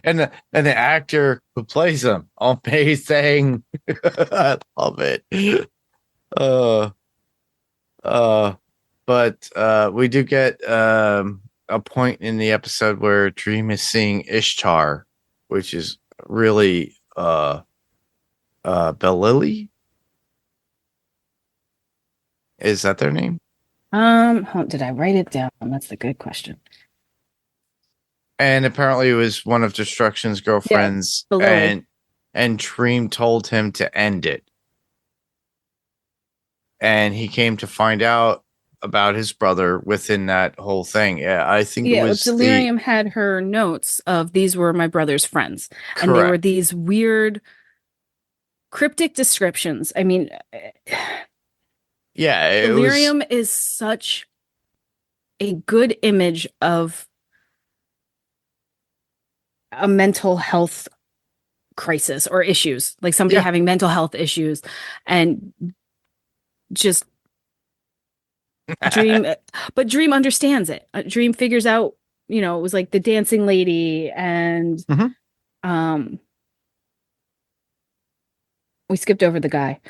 and the actor who plays them, amazing. I love it. But we do get a point in the episode where Dream is seeing Ishtar, which is really Belili. Is that their name? Did I write it down? That's the good question. And apparently it was one of Destruction's girlfriends, and Dream told him to end it. And he came to find out about his brother within that whole thing. Yeah, I think it was Delirium had her notes of these were my brother's friends. Correct. And they were these weird cryptic descriptions. I mean, yeah, Delirium is such a good image of a mental health crisis or issues, like somebody having mental health issues, and just Dream, but Dream understands it. Dream figures out, it was like the dancing lady, and we skipped over the guy.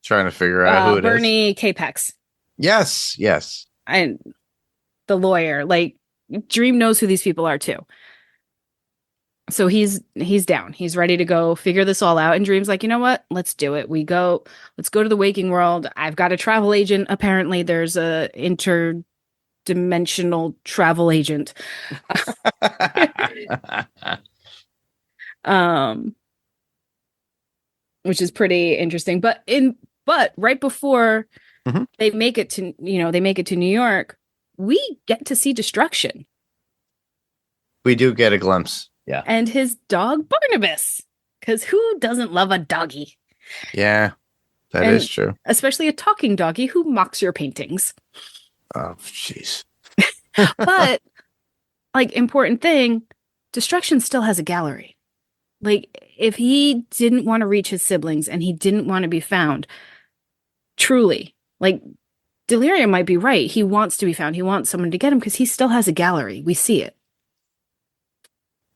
Trying to figure out who it is. Bernie Capex. Yes. And the lawyer. Like, Dream knows who these people are too. So he's down. He's ready to go figure this all out. And Dream's like, you know what? Let's do it. Let's go to the waking world. I've got a travel agent. Apparently there's a interdimensional travel agent. Which is pretty interesting. But right before they make it to New York, we get to see Destruction. We do get a glimpse. Yeah. And his dog Barnabas. Because who doesn't love a doggy? Yeah, that is true. Especially a talking doggy who mocks your paintings. Oh, jeez. But, like, important thing, Destruction still has a gallery. Like, if he didn't want to reach his siblings and he didn't want to be found, truly, like, Delirium might be right. He wants to be found. He wants someone to get him because he still has a gallery. We see it.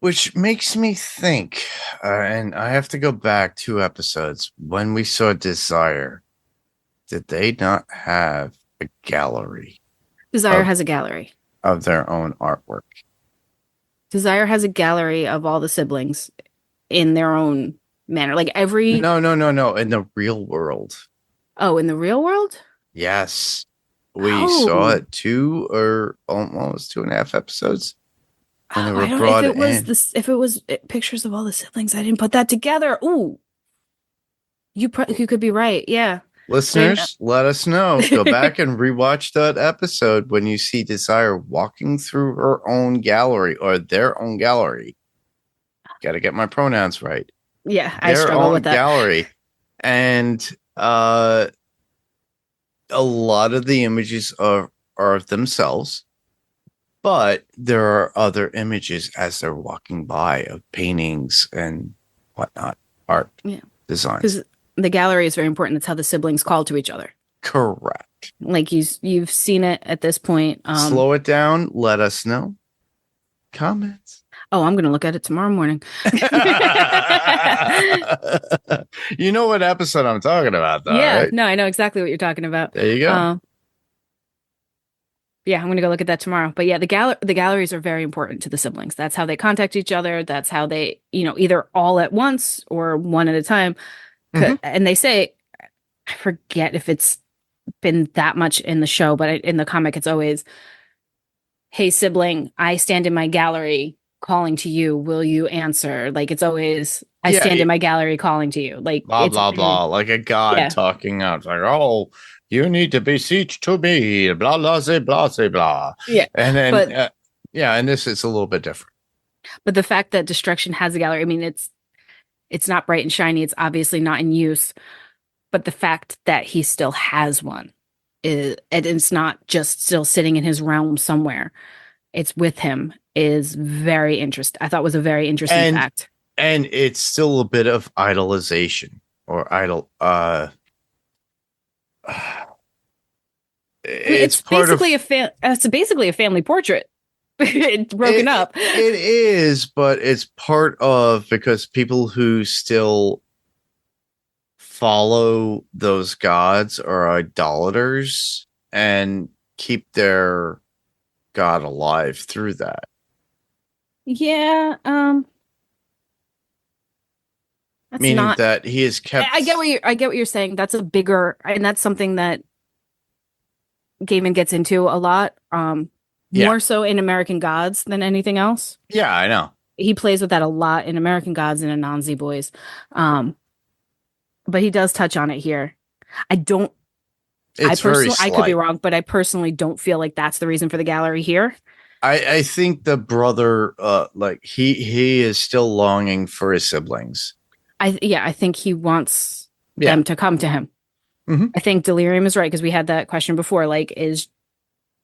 Which makes me think, and I have to go back 2 episodes, when we saw Desire, did they not have a gallery? Desire has a gallery. of their own artwork. Desire has a gallery of all the siblings in their own manner. Like every No. In the real world. Oh, in the real world? Yes. We saw it 2 or almost 2.5 episodes when they were brought in. If it was pictures of all the siblings, I didn't put that together. Ooh. You could be right. Yeah. Listeners, let us know. Go back and rewatch that episode when you see Desire walking through her own gallery or their own gallery. Got to get my pronouns right. Yeah, I struggle with that. Gallery. And a lot of the images are of themselves, but there are other images as they're walking by of paintings and whatnot, art, designs. Because the gallery is very important. That's how the siblings call to each other. Correct. Like you've seen it at this point. Slow it down. Let us know. Comments. Oh, I'm going to look at it tomorrow morning. You know what episode I'm talking about, though, right? No, I know exactly what you're talking about. There you go. Yeah, I'm going to go look at that tomorrow. But yeah, the galleries are very important to the siblings. That's how they contact each other. That's how they, either all at once or one at a time. And they say, I forget if it's been that much in the show, but in the comic, it's always, hey, sibling, I stand in my gallery calling to you. Will you answer? Like, it's always, I stand in my gallery calling to you. Like, blah, blah, blah. Like a god talking out. It's like, oh, you need to beseech to me. Blah, blah, blah, blah, blah. Yeah. And then, and this is a little bit different. But the fact that Destruction has a gallery, I mean, it's not bright and shiny. It's obviously not in use. But the fact that he still has one it's not just still sitting in his realm somewhere. It's with him is very interesting. I thought was a very interesting fact. And it's still a bit of idolization or it's basically it's basically a family portrait. It's broken up. It is, but it's part of because people who still follow those gods are idolaters and keep their god alive through that. Yeah. That's meaning that he is kept. I get what you're saying. That's a bigger, and that's something that Gaiman gets into a lot. More so in American Gods than anything else. Yeah, I know. He plays with that a lot in American Gods and in Anansi Boys. But he does touch on it here. I could be wrong, but I personally don't feel like that's the reason for the gallery here. I think the brother, he is still longing for his siblings. I think he wants them to come to him. Mm-hmm. I think Delirium is right because we had that question before. Like, is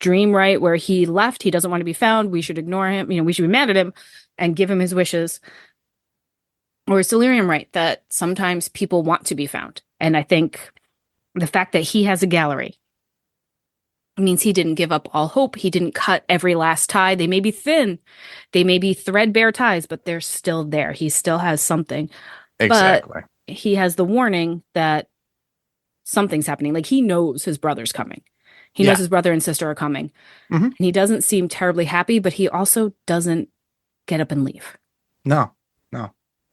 Dream right where he left? He doesn't want to be found. We should ignore him. We should be mad at him and give him his wishes. Or is Delirium right that sometimes people want to be found? And I think the fact that he has a gallery means he didn't give up all hope. He didn't cut every last tie. They may be thin. They may be threadbare ties, but they're still there. He still has something. Exactly. But he has the warning that something's happening. Like, he knows his brother's coming. He knows his brother and sister are coming. Mm-hmm. And he doesn't seem terribly happy, but he also doesn't get up and leave. No.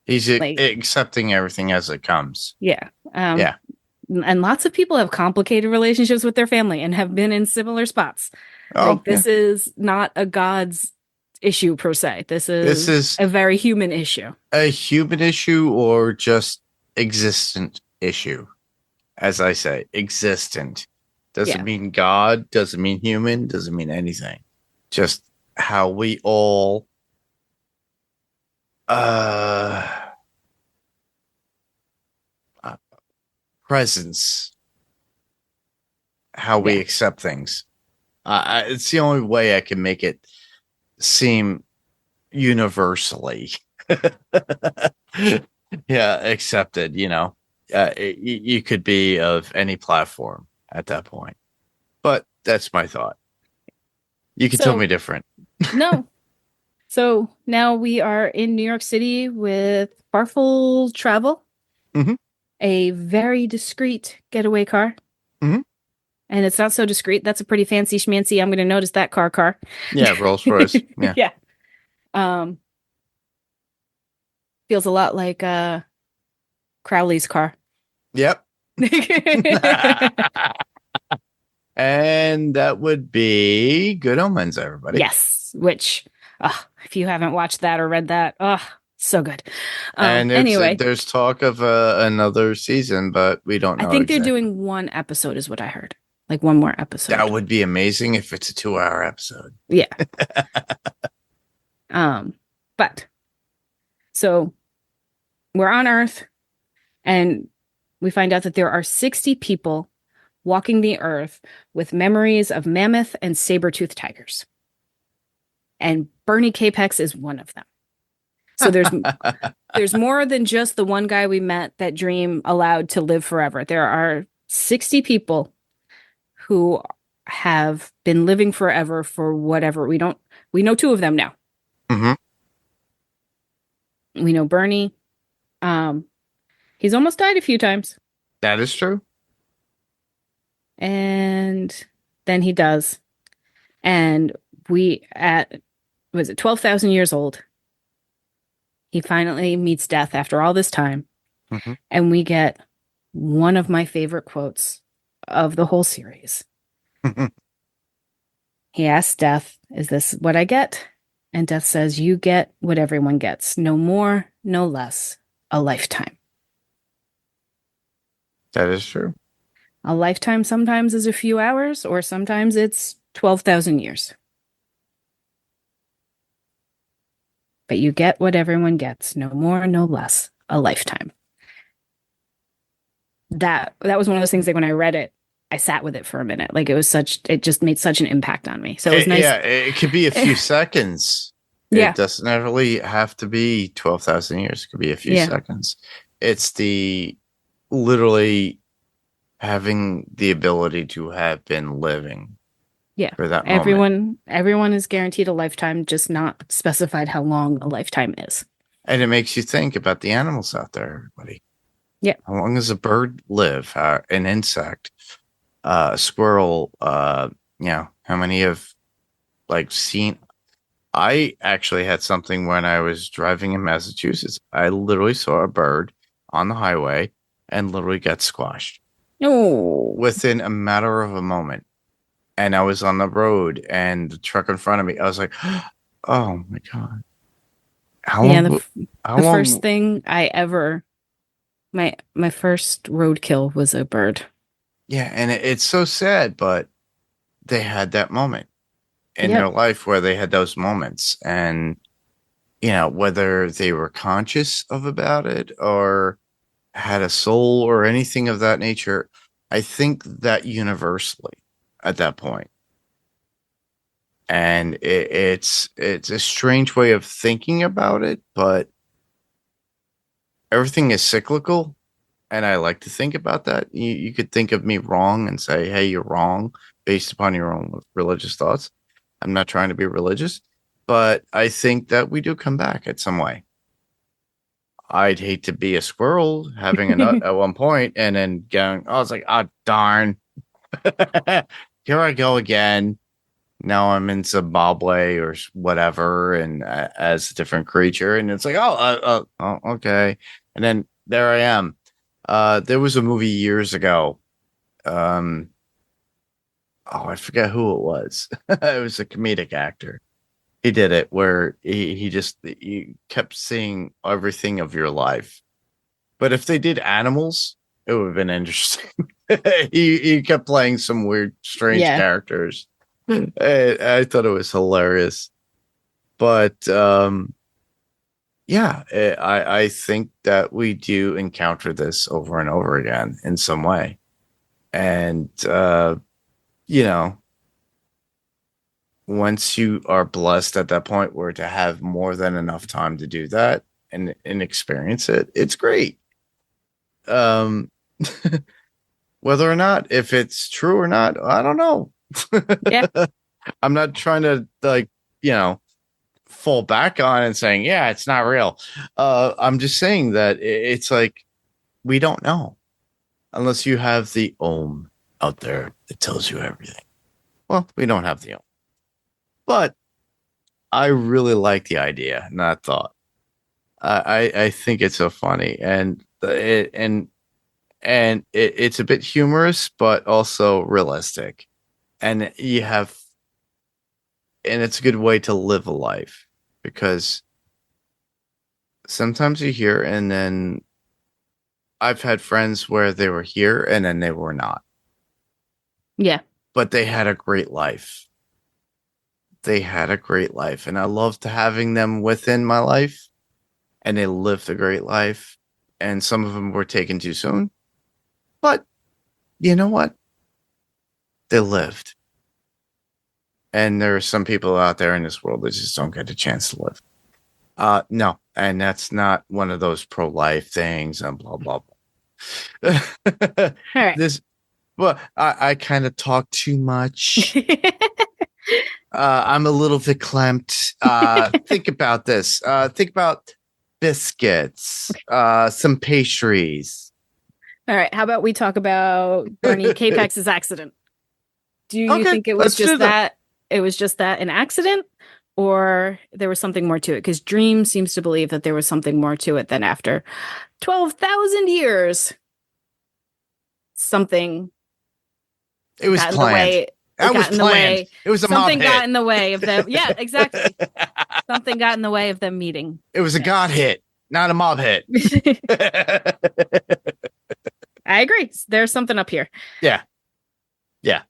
He's accepting everything as it comes. Yeah. And lots of people have complicated relationships with their family and have been in similar spots. This is not a God's issue per se. This is a very human issue. A human issue or just existent issue. As I say, existent. Doesn't mean God, doesn't mean human, doesn't mean anything. Just how we all presence, how we accept things. It's the only way I can make it seem universally accepted. You could be of any platform at that point, but that's my thought. You can tell me different. No. So now we are in New York City with Farfel Travel, mm-hmm. a very discreet getaway car. Mm-hmm. and it's not so discreet. That's a pretty fancy schmancy. I'm going to notice that car. Yeah, Rolls Royce. Yeah. Yeah. Feels a lot like Crowley's car. Yep. And that would be Good Omens, everybody. Yes, which if you haven't watched that or read that, so good. And anyway, there's talk of another season, but we don't know. I think they're doing one episode is what I heard. Like one more episode. That would be amazing if it's a 2-hour episode. Yeah. But so we're on Earth and we find out that there are 60 people walking the Earth with memories of mammoth and saber-toothed tigers. And Bernie Capex is one of them. So there's more than just the one guy we met that Dream allowed to live forever. There are 60 people who have been living forever for whatever. We know 2 of them now. Mm-hmm. We know Bernie. He's almost died a few times. That is true. And then he does. And was it 12,000 years old? He finally meets death after all this time. Mm-hmm. And we get one of my favorite quotes of the whole series. He asks Death, "Is this what I get?" And Death says, "You get what everyone gets. No more, no less. A lifetime." That is true. A lifetime sometimes is a few hours, or sometimes it's 12,000 years. But you get what everyone gets. No more, no less. A lifetime. That was one of those things that when I read it, I sat with it for a minute. Like it just made such an impact on me. So it was nice. Yeah, it could be a few seconds. Yeah. It doesn't really have to be 12,000 years. It could be a few seconds. It's the literally having the ability to have been living. Yeah. For that moment. Everyone is guaranteed a lifetime, just not specified how long a lifetime is. And it makes you think about the animals out there, everybody. Yeah. How long does a bird live? An insect, a squirrel, how many have seen? I actually had something when I was driving in Massachusetts. I literally saw a bird on the highway and literally got squashed. Oh. Within a matter of a moment. And I was on the road and the truck in front of me, I was like, oh my God. How long? First thing I ever, my first roadkill was a bird. Yeah. And it's so sad, but they had that moment in their life where they had those moments. And, whether they were conscious about it or had a soul or anything of that nature, I think that universally at that point. And it's a strange way of thinking about it, but everything is cyclical. And I like to think about that. You could think of me wrong and say, hey, you're wrong based upon your own religious thoughts. I'm not trying to be religious, but I think that we do come back at some way. I'd hate to be a squirrel having a nut at one point and then going, I was like, oh, darn. Here I go again. Now I'm in Zimbabwe or whatever, and as a different creature, and it's like, oh, okay. And then there I am. There was a movie years ago. I forget who it was. It was a comedic actor. He did it where he kept seeing everything of your life. But if they did animals, it would have been interesting. he kept playing some weird, strange characters. I thought it was hilarious. But I think that we do encounter this over and over again in some way. And once you are blessed at that point where to have more than enough time to do that and experience it, it's great. Whether or not, if it's true or not, I don't know. Yeah. I'm not trying to fall back on and saying, yeah, it's not real. I'm just saying that it's like, we don't know unless you have the Om out there that tells you everything. Well, we don't have the only. But I really like the idea and that thought. I think it's so funny, and it's a bit humorous, but also realistic, and it's a good way to live a life, because sometimes you hear, and then I've had friends where they were here and then they were not, Yeah. but they had a great life. They had a great life, and I loved having them within my life, and they lived a great life. And some of them were taken too soon, but you know what? They lived. And there are some people out there in this world that just don't get a chance to live. No, and that's not one of those pro-life things and blah blah blah. All right. Well, I kind of talk too much. I'm a little verklempt. Think about this. Think about biscuits, some pastries. All right. How about we talk about Barney Capex's accident? Do you think it was just that? It was just that an accident, or there was something more to it? Because Dream seems to believe that there was something more to it than after 12,000 years. Something. It was planned. That was planned. It was a mob hit. Something got in the way of them. Yeah, exactly. Something got in the way of them meeting. It was a God hit, not a mob hit. I agree. There's something up here. Yeah. Yeah.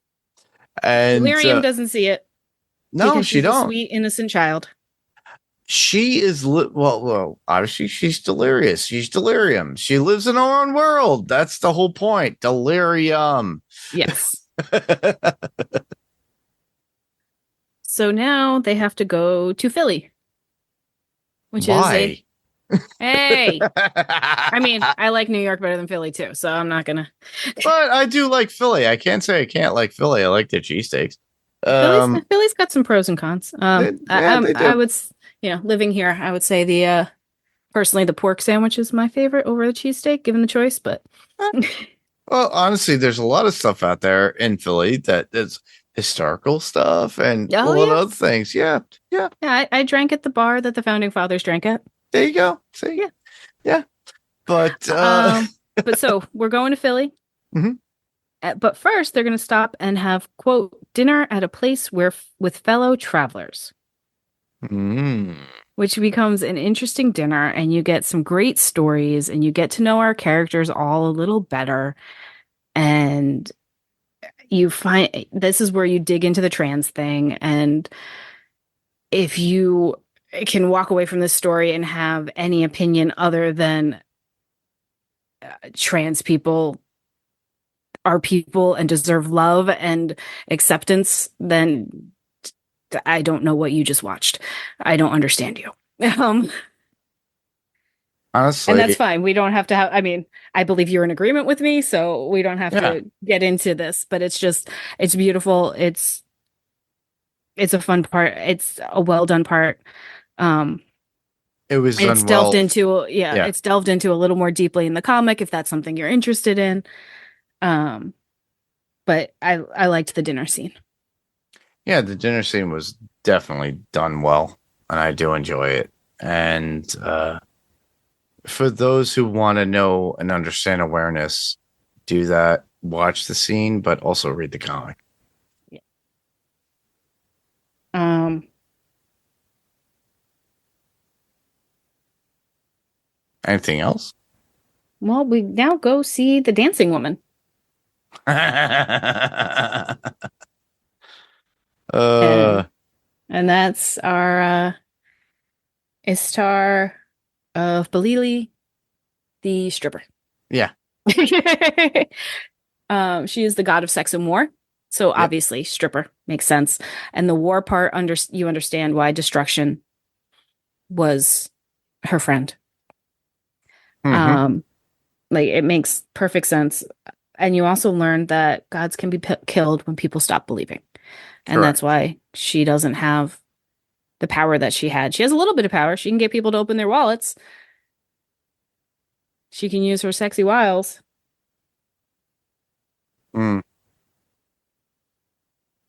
And Delirium doesn't see it. No, she don't. A sweet, innocent child. She is well. Obviously, she's delirious. She's delirium. She lives in her own world. That's the whole point. Delirium. Yes. So now they have to go to Philly, which Why? Hey. I mean, I like New York better than Philly too, so I'm not gonna. But I do like Philly. I can't say I can't like Philly. I like their cheesesteaks. Philly's got some pros and cons. I would, living here, I would say personally the pork sandwich is my favorite over the cheesesteak, given the choice. But well, honestly, there's a lot of stuff out there in Philly that is historical stuff and a lot of other things. Yeah. I drank at the bar that the founding fathers drank at. There you go. See, yeah. But but so we're going to Philly. Mm-hmm. But first, they're going to stop and have, quote, dinner at a place with fellow travelers. Which becomes an interesting dinner, and you get some great stories, and you get to know our characters all a little better. And you find this is where you dig into the trans thing. And if you can walk away from this story and have any opinion other than trans people are people and deserve love and acceptance, then I don't know what you just watched. I don't understand you. Honestly, and that's fine. We don't have to have, I believe you're in agreement with me, so we don't have to get into this, but it's beautiful. It's a fun part. It's a well done part. It's delved into it's delved into a little more deeply in the comic, if that's something you're interested in. But I liked the dinner scene. Yeah, the dinner scene was definitely done well, and I do enjoy it. And for those who want to know and understand awareness, do that. Watch the scene, but also read the comic. Yeah. Anything else? Well, we now go see the dancing woman. And that's our Istar of Balili, the stripper. Yeah. She is the god of sex and war. So obviously stripper makes sense. And the war part, you understand why destruction was her friend. Mm-hmm. It makes perfect sense. And you also learn that gods can be killed when people stop believing. And that's why she doesn't have the power that she had. She has a little bit of power. She can get people to open their wallets. She can use her sexy wiles.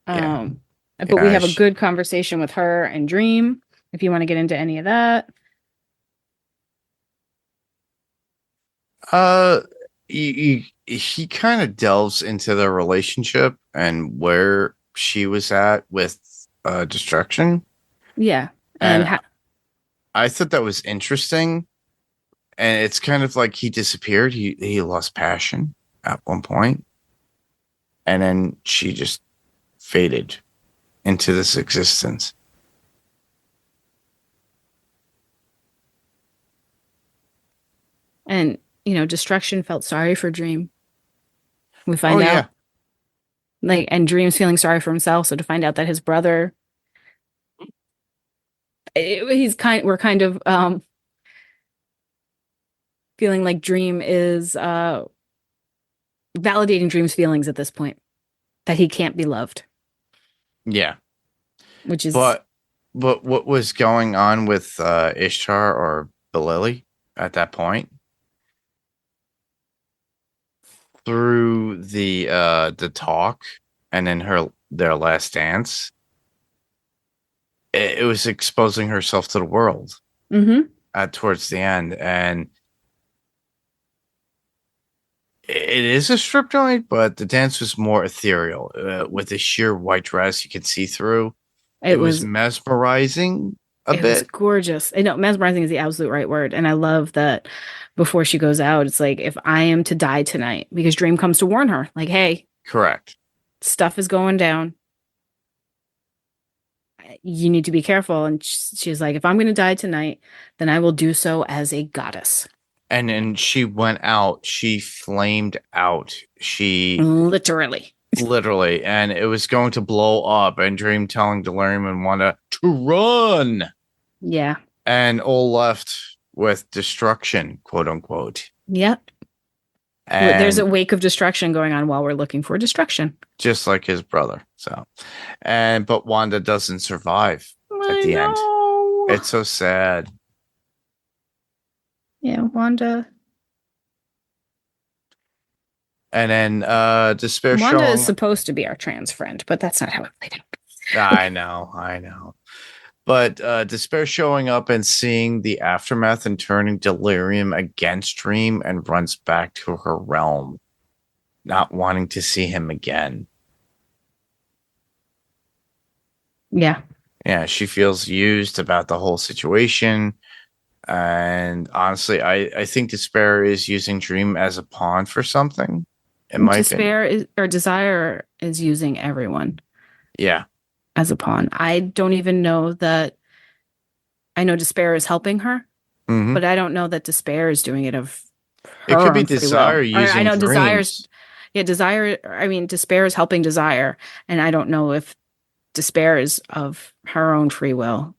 Yeah. But we Yeah, have a good conversation with her and Dream, if you want to get into any of that. Uh, he kind of delves into the relationship and where she was at with destruction, Yeah. And and I thought that was interesting. And it's kind of like he disappeared. He lost passion at one point, and then she just faded into this existence. Destruction felt sorry for Dream. We Oh find out, yeah, and Dream's feeling sorry for himself. So to find out that his brother, we're kind of feeling like Dream is validating Dream's feelings at this point, that he can't be loved, yeah. which is But what was going on with Ishtar or Belili at that point through the talk and then their last dance? It was exposing herself to the world mm-hmm. towards the end, and it is a strip joint, but the dance was more ethereal with a sheer white dress you could see through. It It was was mesmerizing a it was bit. gorgeous. I know mesmerizing is the absolute right word. And I love that before she goes out, it's like, if I am to die tonight, because Dream comes to warn her, like, hey, Correct. stuff is going down. You need to be careful. And she's like, if I'm going to die tonight, then I will do so as a goddess. And then she went out. She flamed out. She Literally. literally, and it was going to blow up. And Dream telling Delirium and Wanda to run, Yeah. and all left with destruction, quote unquote. Yep. There's a And wake of destruction going on while we're looking for destruction. just like his brother. So, but Wanda doesn't survive at the end. It's so sad. Yeah, Wanda. And then despair Wanda showing. is supposed to be our trans friend, but that's not how it played out. I know. But despair showing up and seeing the aftermath and turning Delirium against Dream and runs back to her realm, not wanting to see him again. Yeah. Yeah, she feels used about the whole situation. And honestly, I think despair is using Dream as a pawn for something. In my opinion. Desire is using everyone Yeah. as a pawn. I don't even know that. I know despair is helping her, Mm-hmm. but I don't know that despair is doing it of her It could be own free desire will. using I know dreams. despair is helping desire, and I don't know if despair is of her own free will.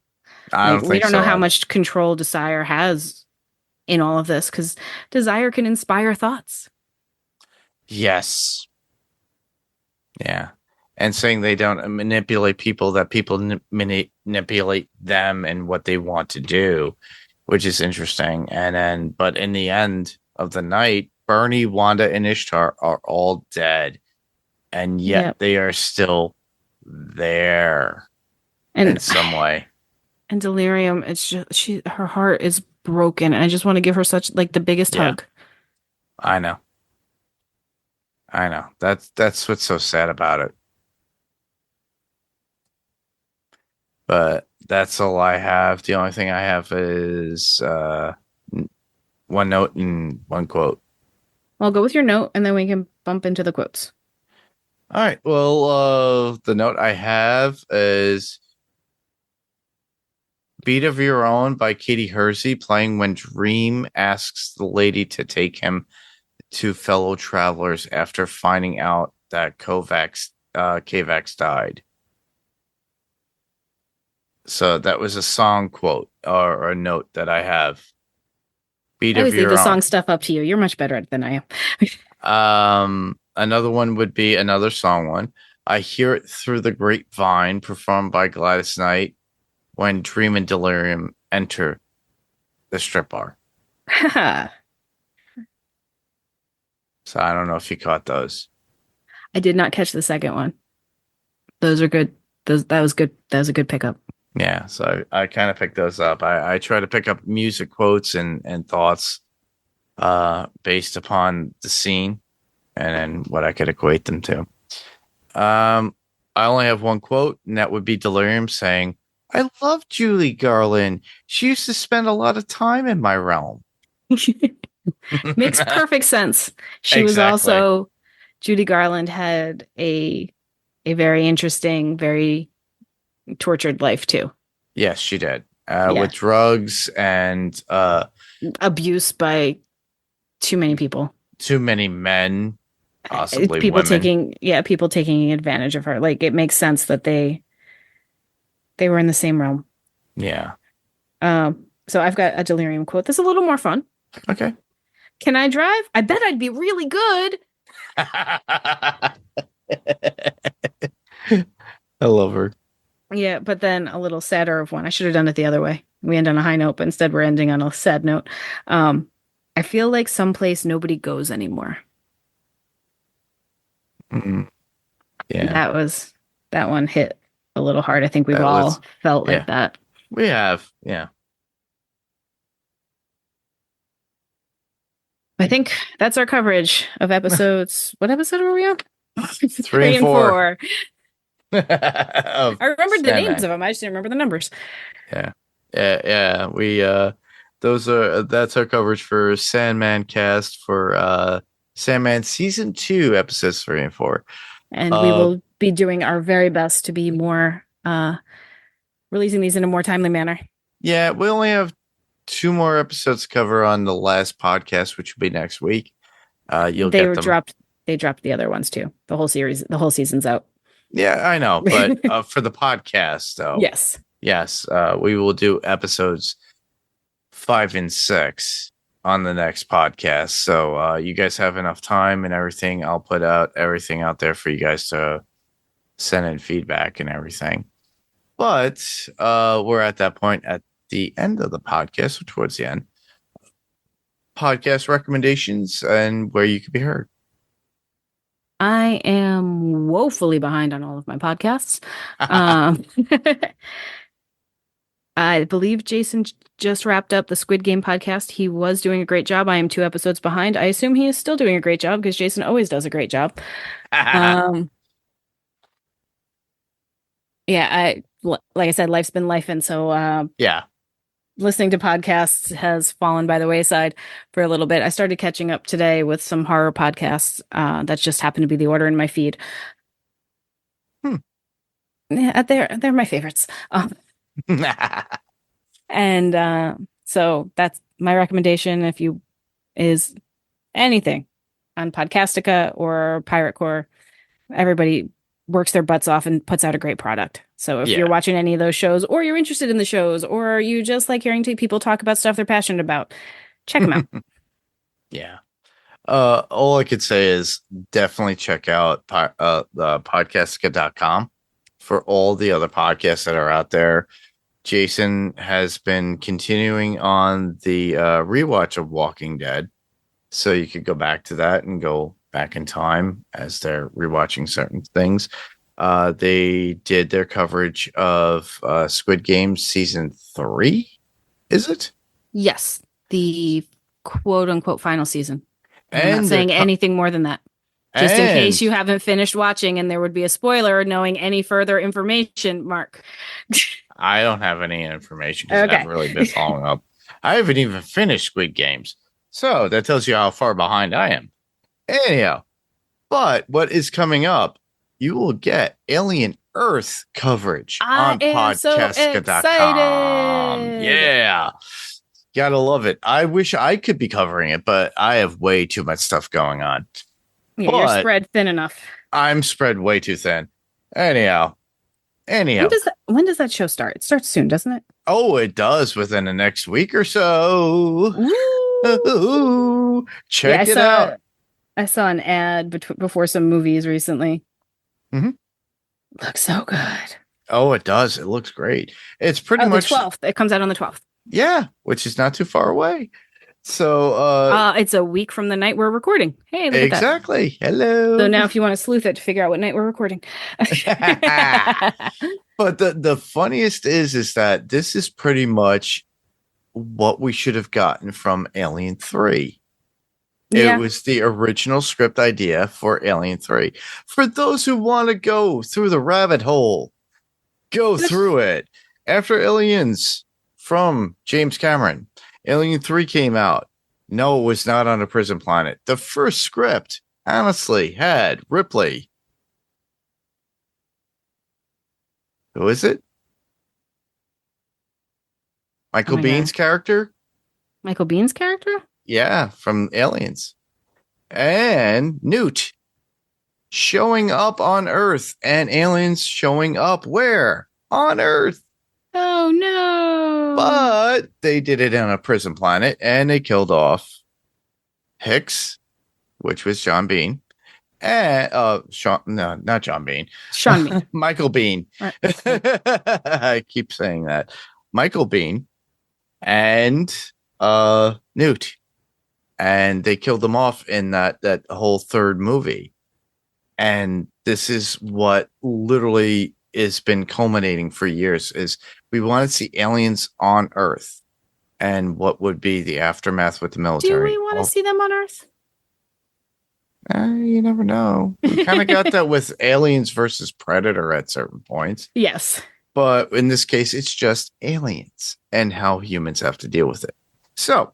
I don't We think don't know so. how much control desire has in all of this, because desire can inspire thoughts. Yes. Yeah. And saying they don't manipulate people, that people manipulate them and what they want to do, which is interesting. And then, but in the end of the night, Bernie, Wanda, and Ishtar are all dead. And yet they are still there in some way. And Delirium, it's just her heart is broken, and I just want to give her such the biggest hug. I know. That's what's so sad about it. But that's all I have. The only thing I have is one note and one quote. I'll go with your note, and then we can bump into the quotes. All right. Well, the note I have is Beat of Your Own by Katie Hersey, playing when Dream asks the lady to take him to fellow travelers after finding out that Kavax died. So that was a song quote or a note that I have. Beat I of always leave Your the Own. song stuff up to you. You're much better at it than I am. Another one would be another song one. I Hear It Through the Grapevine, performed by Gladys Knight when Dream and Delirium enter the strip bar. So I don't know if you caught those. I did not catch the second one. Those are good. That was good. That was a good pickup. Yeah, so I kind of picked those up. I try to pick up music quotes and thoughts based upon the scene and then what I could equate them to. I only have one quote, and that would be Delirium saying, "I love Julie Garland. She used to spend a lot of time in my realm." Makes perfect sense. She was Exactly. also Judy Garland had a very interesting, very tortured life too. Yes, she did. Yeah. With drugs and Abuse by too many people. too many men, possibly People women. people taking advantage of her. Like, it makes sense that they were in the same realm. Yeah. So I've got a Delirium quote that's a little more fun. Okay. Can I drive? I bet I'd be really good. I love her. Yeah, but then a little sadder of one. I should have done it the other way. We end on a high note, but instead we're ending on a sad note. I feel like someplace nobody goes anymore. Mm. Yeah. That one hit a little hard. I think we've all felt like that. We have, yeah. I think that's our coverage of episodes. What episode were we on? 3 and 4. I remembered the names of them. I just didn't remember the numbers. Yeah. We that's our coverage for Sandman cast for Sandman season 2, episodes 3 and 4. And we will be doing our very best to be more releasing these in a more timely manner. Yeah, we only have 2 more episodes to cover on the last podcast, which will be next week. They dropped the other ones too. The whole season's out. Yeah, I know, but for the podcast, though, yes, we will do episodes 5 and 6 on the next podcast. So you guys have enough time and everything. I'll put out everything out there for you guys to send in feedback and everything. But we're at that point at the end of the podcast, or towards the end. Podcast recommendations and where you could be heard. I am woefully behind on all of my podcasts. I believe Jason just wrapped up the Squid Game podcast. He was doing a great job. I am 2 episodes behind. I assume he is still doing a great job because Jason always does a great job. Like I said, life's been life. And so, listening to podcasts has fallen by the wayside for a little bit. I started catching up today with some horror podcasts. That just happened to be the order in my feed. Yeah, they're my favorites. And so that's my recommendation. If you is anything on Podcastica or Pirate Core, everybody works their butts off and puts out a great product. So if you're watching any of those shows, or you're interested in the shows, or you just like hearing people talk about stuff they're passionate about, check them out. Yeah. All I could say is definitely check out the podcastica.com for all the other podcasts that are out there. Jason has been continuing on the rewatch of Walking Dead. So you could go back to that and go back in time as they're rewatching certain things. They did their coverage of Squid Game season 3. Is it? Yes. The quote unquote final season. I'm not And saying anything more than that. Just in case you haven't finished watching and there would be a spoiler knowing any further information, Mark. I don't have any information because I've really been following up. I haven't even finished Squid Games. So that tells you how far behind I am. Anyhow, but what is coming up, you will get Alien Earth coverage on podcastica.com. Yeah. Gotta love it. I wish I could be covering it, but I have way too much stuff going on. Yeah, you're spread thin enough. I'm spread way too thin. Anyhow. When does that show start? It starts soon, doesn't it? Oh, it does within the next week or so. Ooh. Check it out. I saw an ad before some movies recently. Mm-hmm. Looks so good. Oh, it does. It looks great. It's pretty much the 12th. It comes out on the 12th. Yeah, which is not too far away. So It's a week from the night we're recording. Hey, look at that. exactly. Hello. So now if you want to sleuth it to figure out what night we're recording. But the funniest is that this is pretty much what we should have gotten from Alien 3. Yeah. It was the original script idea for Alien 3. For those who want to go through the rabbit hole, go through it. After Aliens from James Cameron, Alien 3 came out. No, it was not on a prison planet. The first script, honestly, had Ripley. Who is it? Michael my Bihn's God. character? Michael Bihn's character? Yeah, from Aliens. And Newt showing up on Earth, and aliens showing up where? On Earth. Oh no. But they did it on a prison planet, and they killed off Hicks, which was John Bean. And Sean, no, not John Bean. Sean Bean. Michael Biehn. I keep saying that. Michael Biehn and Newt. And they killed them off in that whole third movie. And this is what literally has been culminating for years is we want to see aliens on Earth and what would be the aftermath with the military. Do we want to see them on Earth? You never know. We kind of got that with Aliens versus Predator at certain points. Yes. But in this case, it's just aliens and how humans have to deal with it. So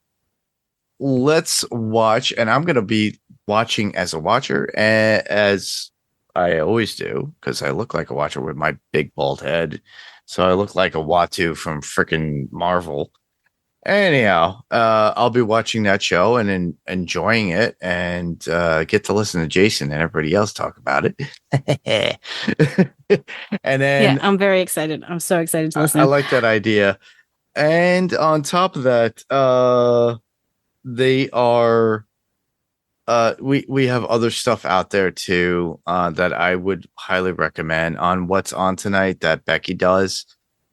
let's watch, and I'm going to be watching as a watcher, as I always do, because I look like a watcher with my big bald head. So I look like a Watu from freaking Marvel. Anyhow, I'll be watching that show and enjoying it, and get to listen to Jason and everybody else talk about it. And then, yeah, I'm very excited. I'm so excited to listen. I like that idea. And on top of that, they are. We have other stuff out there too that I would highly recommend on What's On Tonight that Becky does.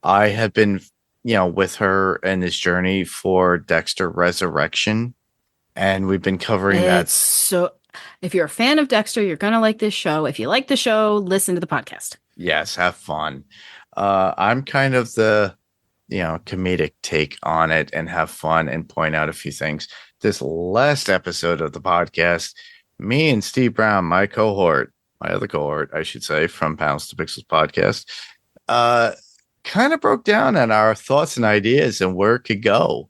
I have been, with her in this journey for Dexter Resurrection, and we've been covering that. So if you're a fan of Dexter, you're going to like this show. If you like the show, listen to the podcast. Yes, have fun. I'm kind of the, comedic take on it and have fun and point out a few things. This last episode of the podcast, me and Steve Brown, my other cohort, I should say, from Pounds to Pixels podcast, kind of broke down on our thoughts and ideas and where it could go.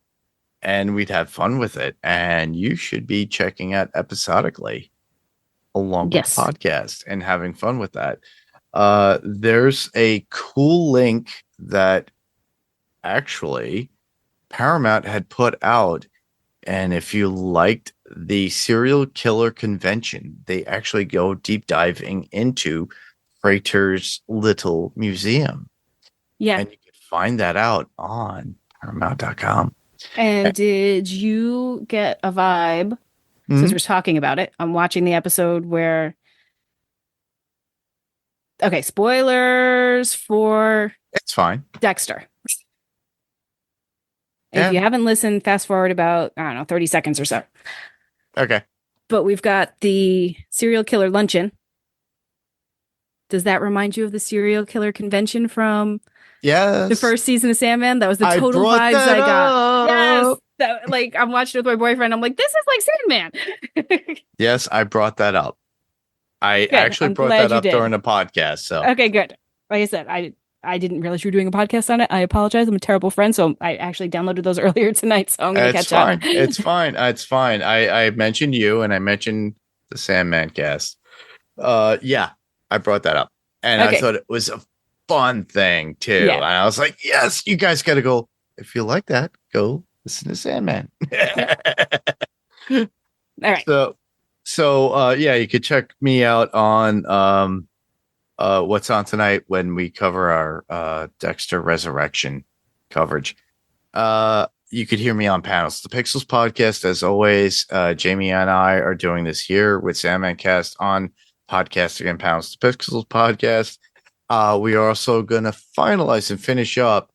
And we'd have fun with it. And you should be checking out episodically along with the podcast and having fun with that. There's a cool link that actually Paramount had put out. And if you liked the serial killer convention, they actually go deep diving into Prater's little museum. Yeah. And you can find that out on Paramount.com. And did you get a vibe, since we're talking about it? I'm watching the episode where... Okay, spoilers for... It's fine. Dexter. Yeah. If you haven't listened, fast forward about, 30 seconds or so. Okay. But we've got the serial killer luncheon. Does that remind you of the serial killer convention from the first season of Sandman? That was the total vibes I got. Yes. That, I'm watching it with my boyfriend. I'm like, this is like Sandman. Yes, I brought that up. I actually brought that up during the podcast. So okay, good. Like I said, I didn't realize you were doing a podcast on it. I apologize. I'm a terrible friend. So I actually downloaded those earlier tonight. So I'm going to catch up. It's fine. It's fine. I mentioned you and I mentioned the Sandman cast. Yeah, I brought that up. And I thought it was a fun thing too. Yeah. And I was like, yes, you guys got to go. If you like that, go listen to Sandman. All right. So yeah, you could check me out on What's On Tonight when we cover our Dexter Resurrection coverage. You could hear me on Panels the Pixels podcast. As always, Jayme and I are doing this here with Sandman Cast on Podcasting and Panels the Pixels podcast. We are also going to finalize and finish up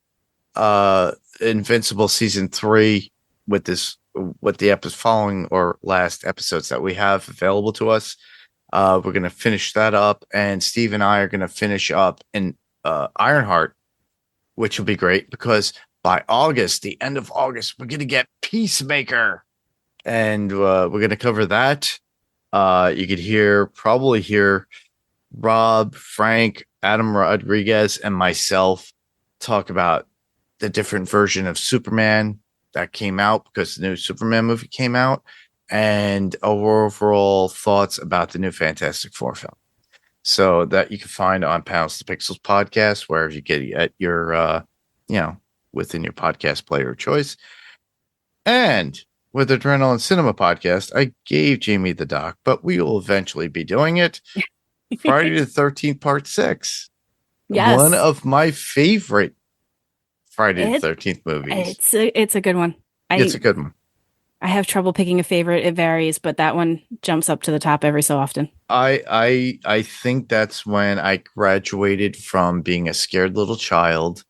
Invincible season 3 with this what the following or last episodes that we have available to us. We're going to finish that up, and Steve and I are going to finish up in Ironheart, which will be great because by August, the end of August, we're going to get Peacemaker, and we're going to cover that. You could probably hear Rob, Frank, Adam Rodriguez, and myself talk about the different version of Superman that came out because the new Superman movie came out, and our overall thoughts about the new Fantastic Four film. So that you can find on Panels to Pixels podcast, wherever you get at your, within your podcast player of choice. And with Adrenaline Cinema podcast, I gave Jayme the doc, but we will eventually be doing it. Friday the 13th, part 6. Yes. One of my favorite Friday the 13th movies. It's a good one. It's a good one. I have trouble picking a favorite. It varies, but that one jumps up to the top every so often. I think that's when I graduated from being a scared little child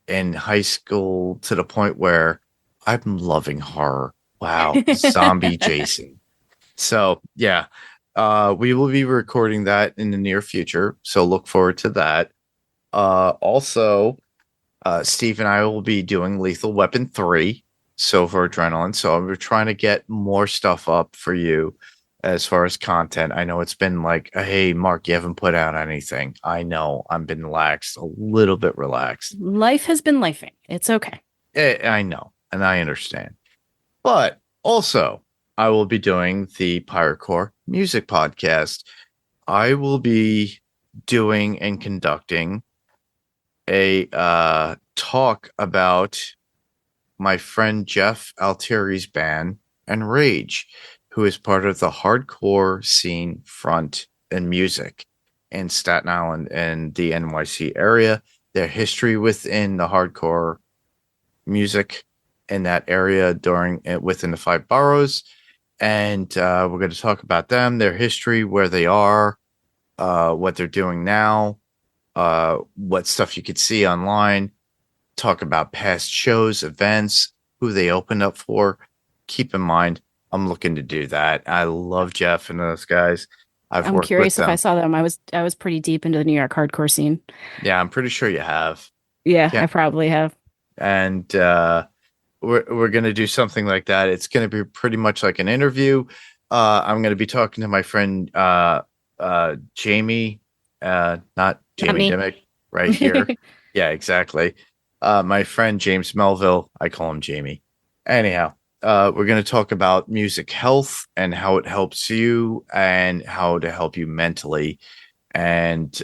in high school to the point where I'm loving horror. Wow. Zombie Jason. So yeah, we will be recording that in the near future. So look forward to that. Also, Steve and I will be doing Lethal Weapon 3. So for Adrenaline. So we're trying to get more stuff up for you as far as content. I know it's been like, hey, Mark, you haven't put out anything. I know I've been a little bit relaxed. Life has been lifing. It's okay. I know, and I understand. But also, I will be doing the Pirate Core Music Podcast. I will be doing and conducting a talk about my friend Jeff Altieri's band and Rage, who is part of the hardcore scene front and music in Staten Island and the NYC area, their history within the hardcore music in that area within the 5 boroughs. And we're going to talk about them, their history, where they are, what they're doing now, what stuff you could see online, talk about past shows, events, who they opened up for. Keep in mind, I'm looking to do that. I love Jeff and those guys. I'm curious if I saw them. I was pretty deep into the New York hardcore scene. Yeah, I'm pretty sure you have. Yeah. I probably have. And we're going to do something like that. It's going to be pretty much like an interview. I'm going to be talking to my friend Jayme, not Jayme Dimmick, right here. Yeah, exactly. My friend James Melville, I call him Jayme. Anyhow, we're going to talk about music health and how it helps you and how to help you mentally, and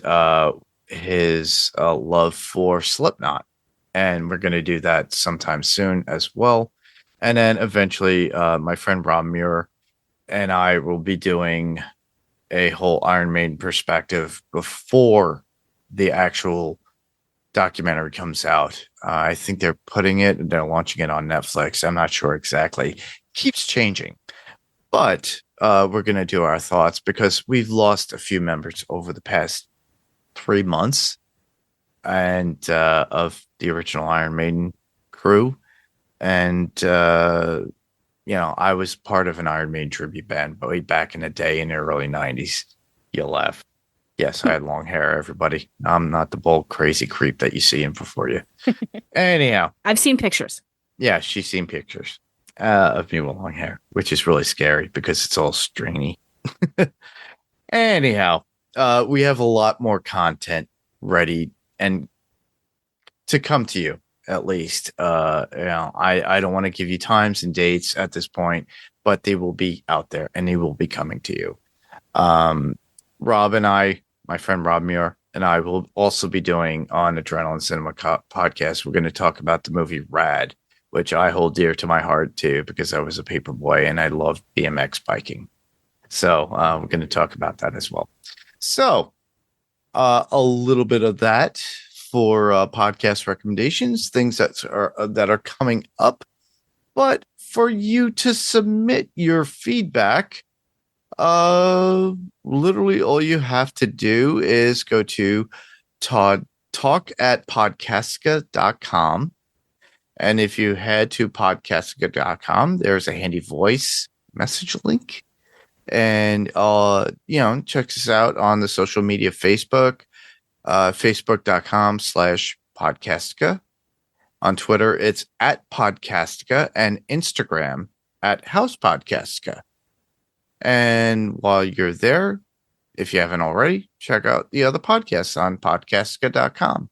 his love for Slipknot. And we're going to do that sometime soon as well. And then eventually, my friend Rob Muir and I will be doing a whole Iron Maiden perspective before the actual documentary comes out. I think they're launching it on Netflix. I'm not sure exactly. Keeps changing. But we're going to do our thoughts because we've lost a few members over the past 3 months and of the original Iron Maiden crew. And, I was part of an Iron Maiden tribute band way back in the day in the early 90s. You'll laugh. Yes, I had long hair, everybody. I'm not the bold, crazy creep that you see in before you. Anyhow. I've seen pictures. Yeah, she's seen pictures of me with long hair, which is really scary because it's all stringy. Anyhow, we have a lot more content ready and to come to you, at least. I don't want to give you times and dates at this point, but they will be out there and they will be coming to you. Rob and I, my friend Rob Muir, and I will also be doing on Adrenaline Cinema podcast. We're going to talk about the movie Rad, which I hold dear to my heart too, because I was a paper boy and I loved BMX biking. So we're going to talk about that as well. So a little bit of that for podcast recommendations, things that are coming up. But for you to submit your feedback, literally all you have to do is go to talk@podcastka.com And if you head to podcastica.com, there's a handy voice message link. And, check us out on the social media Facebook, facebook.com/podcastica. On Twitter, it's @podcastica, and Instagram @housepodcastica. And while you're there, if you haven't already, check out the other podcasts on podcastica.com.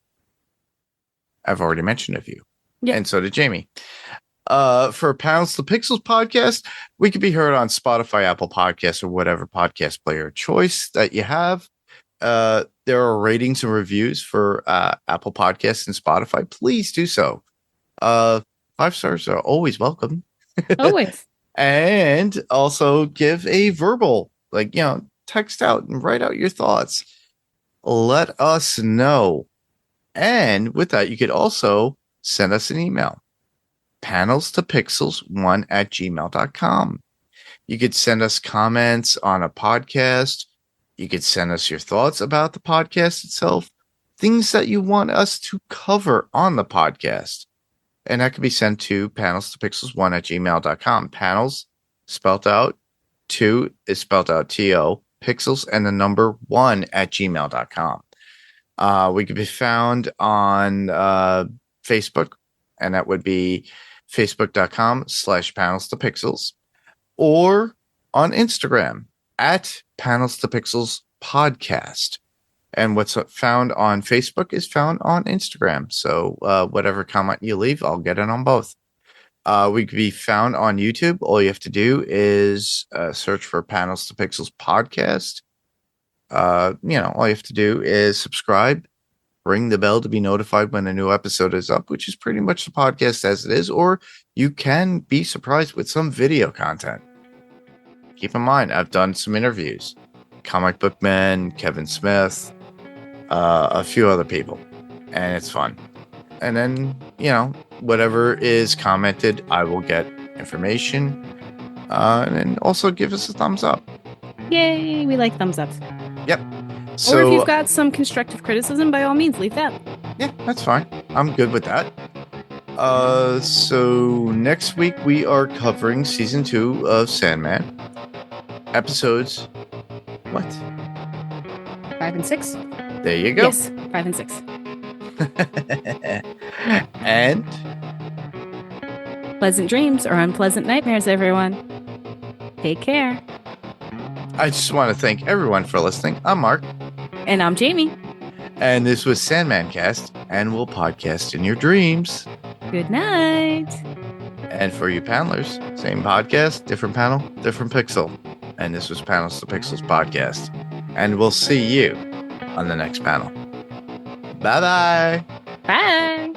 I've already mentioned a few. Yeah. And so did Jayme. For Panels to Pixels podcast, we can be heard on Spotify, Apple Podcasts, or whatever podcast player choice that you have. There are ratings and reviews for Apple Podcasts and Spotify. Please do so. 5 stars are always welcome. Always. And also give a verbal, text out and write out your thoughts. Let us know. And with that, you could also send us an email. panelstopixels1@gmail.com. You could send us comments on a podcast. You could send us your thoughts about the podcast itself, things that you want us to cover on the podcast. And that could be sent to panelstopixels1@gmail.com. Panels spelled out, 2 is spelled out TO, pixels and the number 1@gmail.com. We could be found on Facebook, and that would be facebook.com/panelstopixels, or on Instagram @panelstopixels podcast. And what's found on Facebook is found on Instagram. So whatever comment you leave, I'll get it on both. We could be found on YouTube. All you have to do is search for Panels to Pixels podcast. All you have to do is subscribe, ring the bell to be notified when a new episode is up, which is pretty much the podcast as it is, or you can be surprised with some video content. Keep in mind, I've done some interviews. Comic Book Man, Kevin Smith, a few other people, and it's fun. And then, whatever is commented, I will get information, and then also give us a thumbs up. Yay, we like thumbs up. Yep. Or if you've got some constructive criticism, by all means, leave that. Yeah, that's fine. I'm good with that. So next week we are covering season 2 of Sandman. Episodes, what? 5 and 6. There you go. Yes, 5 and 6. And Pleasant dreams or unpleasant nightmares, everyone. Take care. I just want to thank everyone for listening. I'm Mark. And I'm Jayme. And this was Sandman Cast, and we'll podcast in your dreams. Good night. And for you panelers, same podcast, different panel, different pixel. And this was Panels to Pixels podcast. And we'll see you on the next panel. Bye-bye. Bye.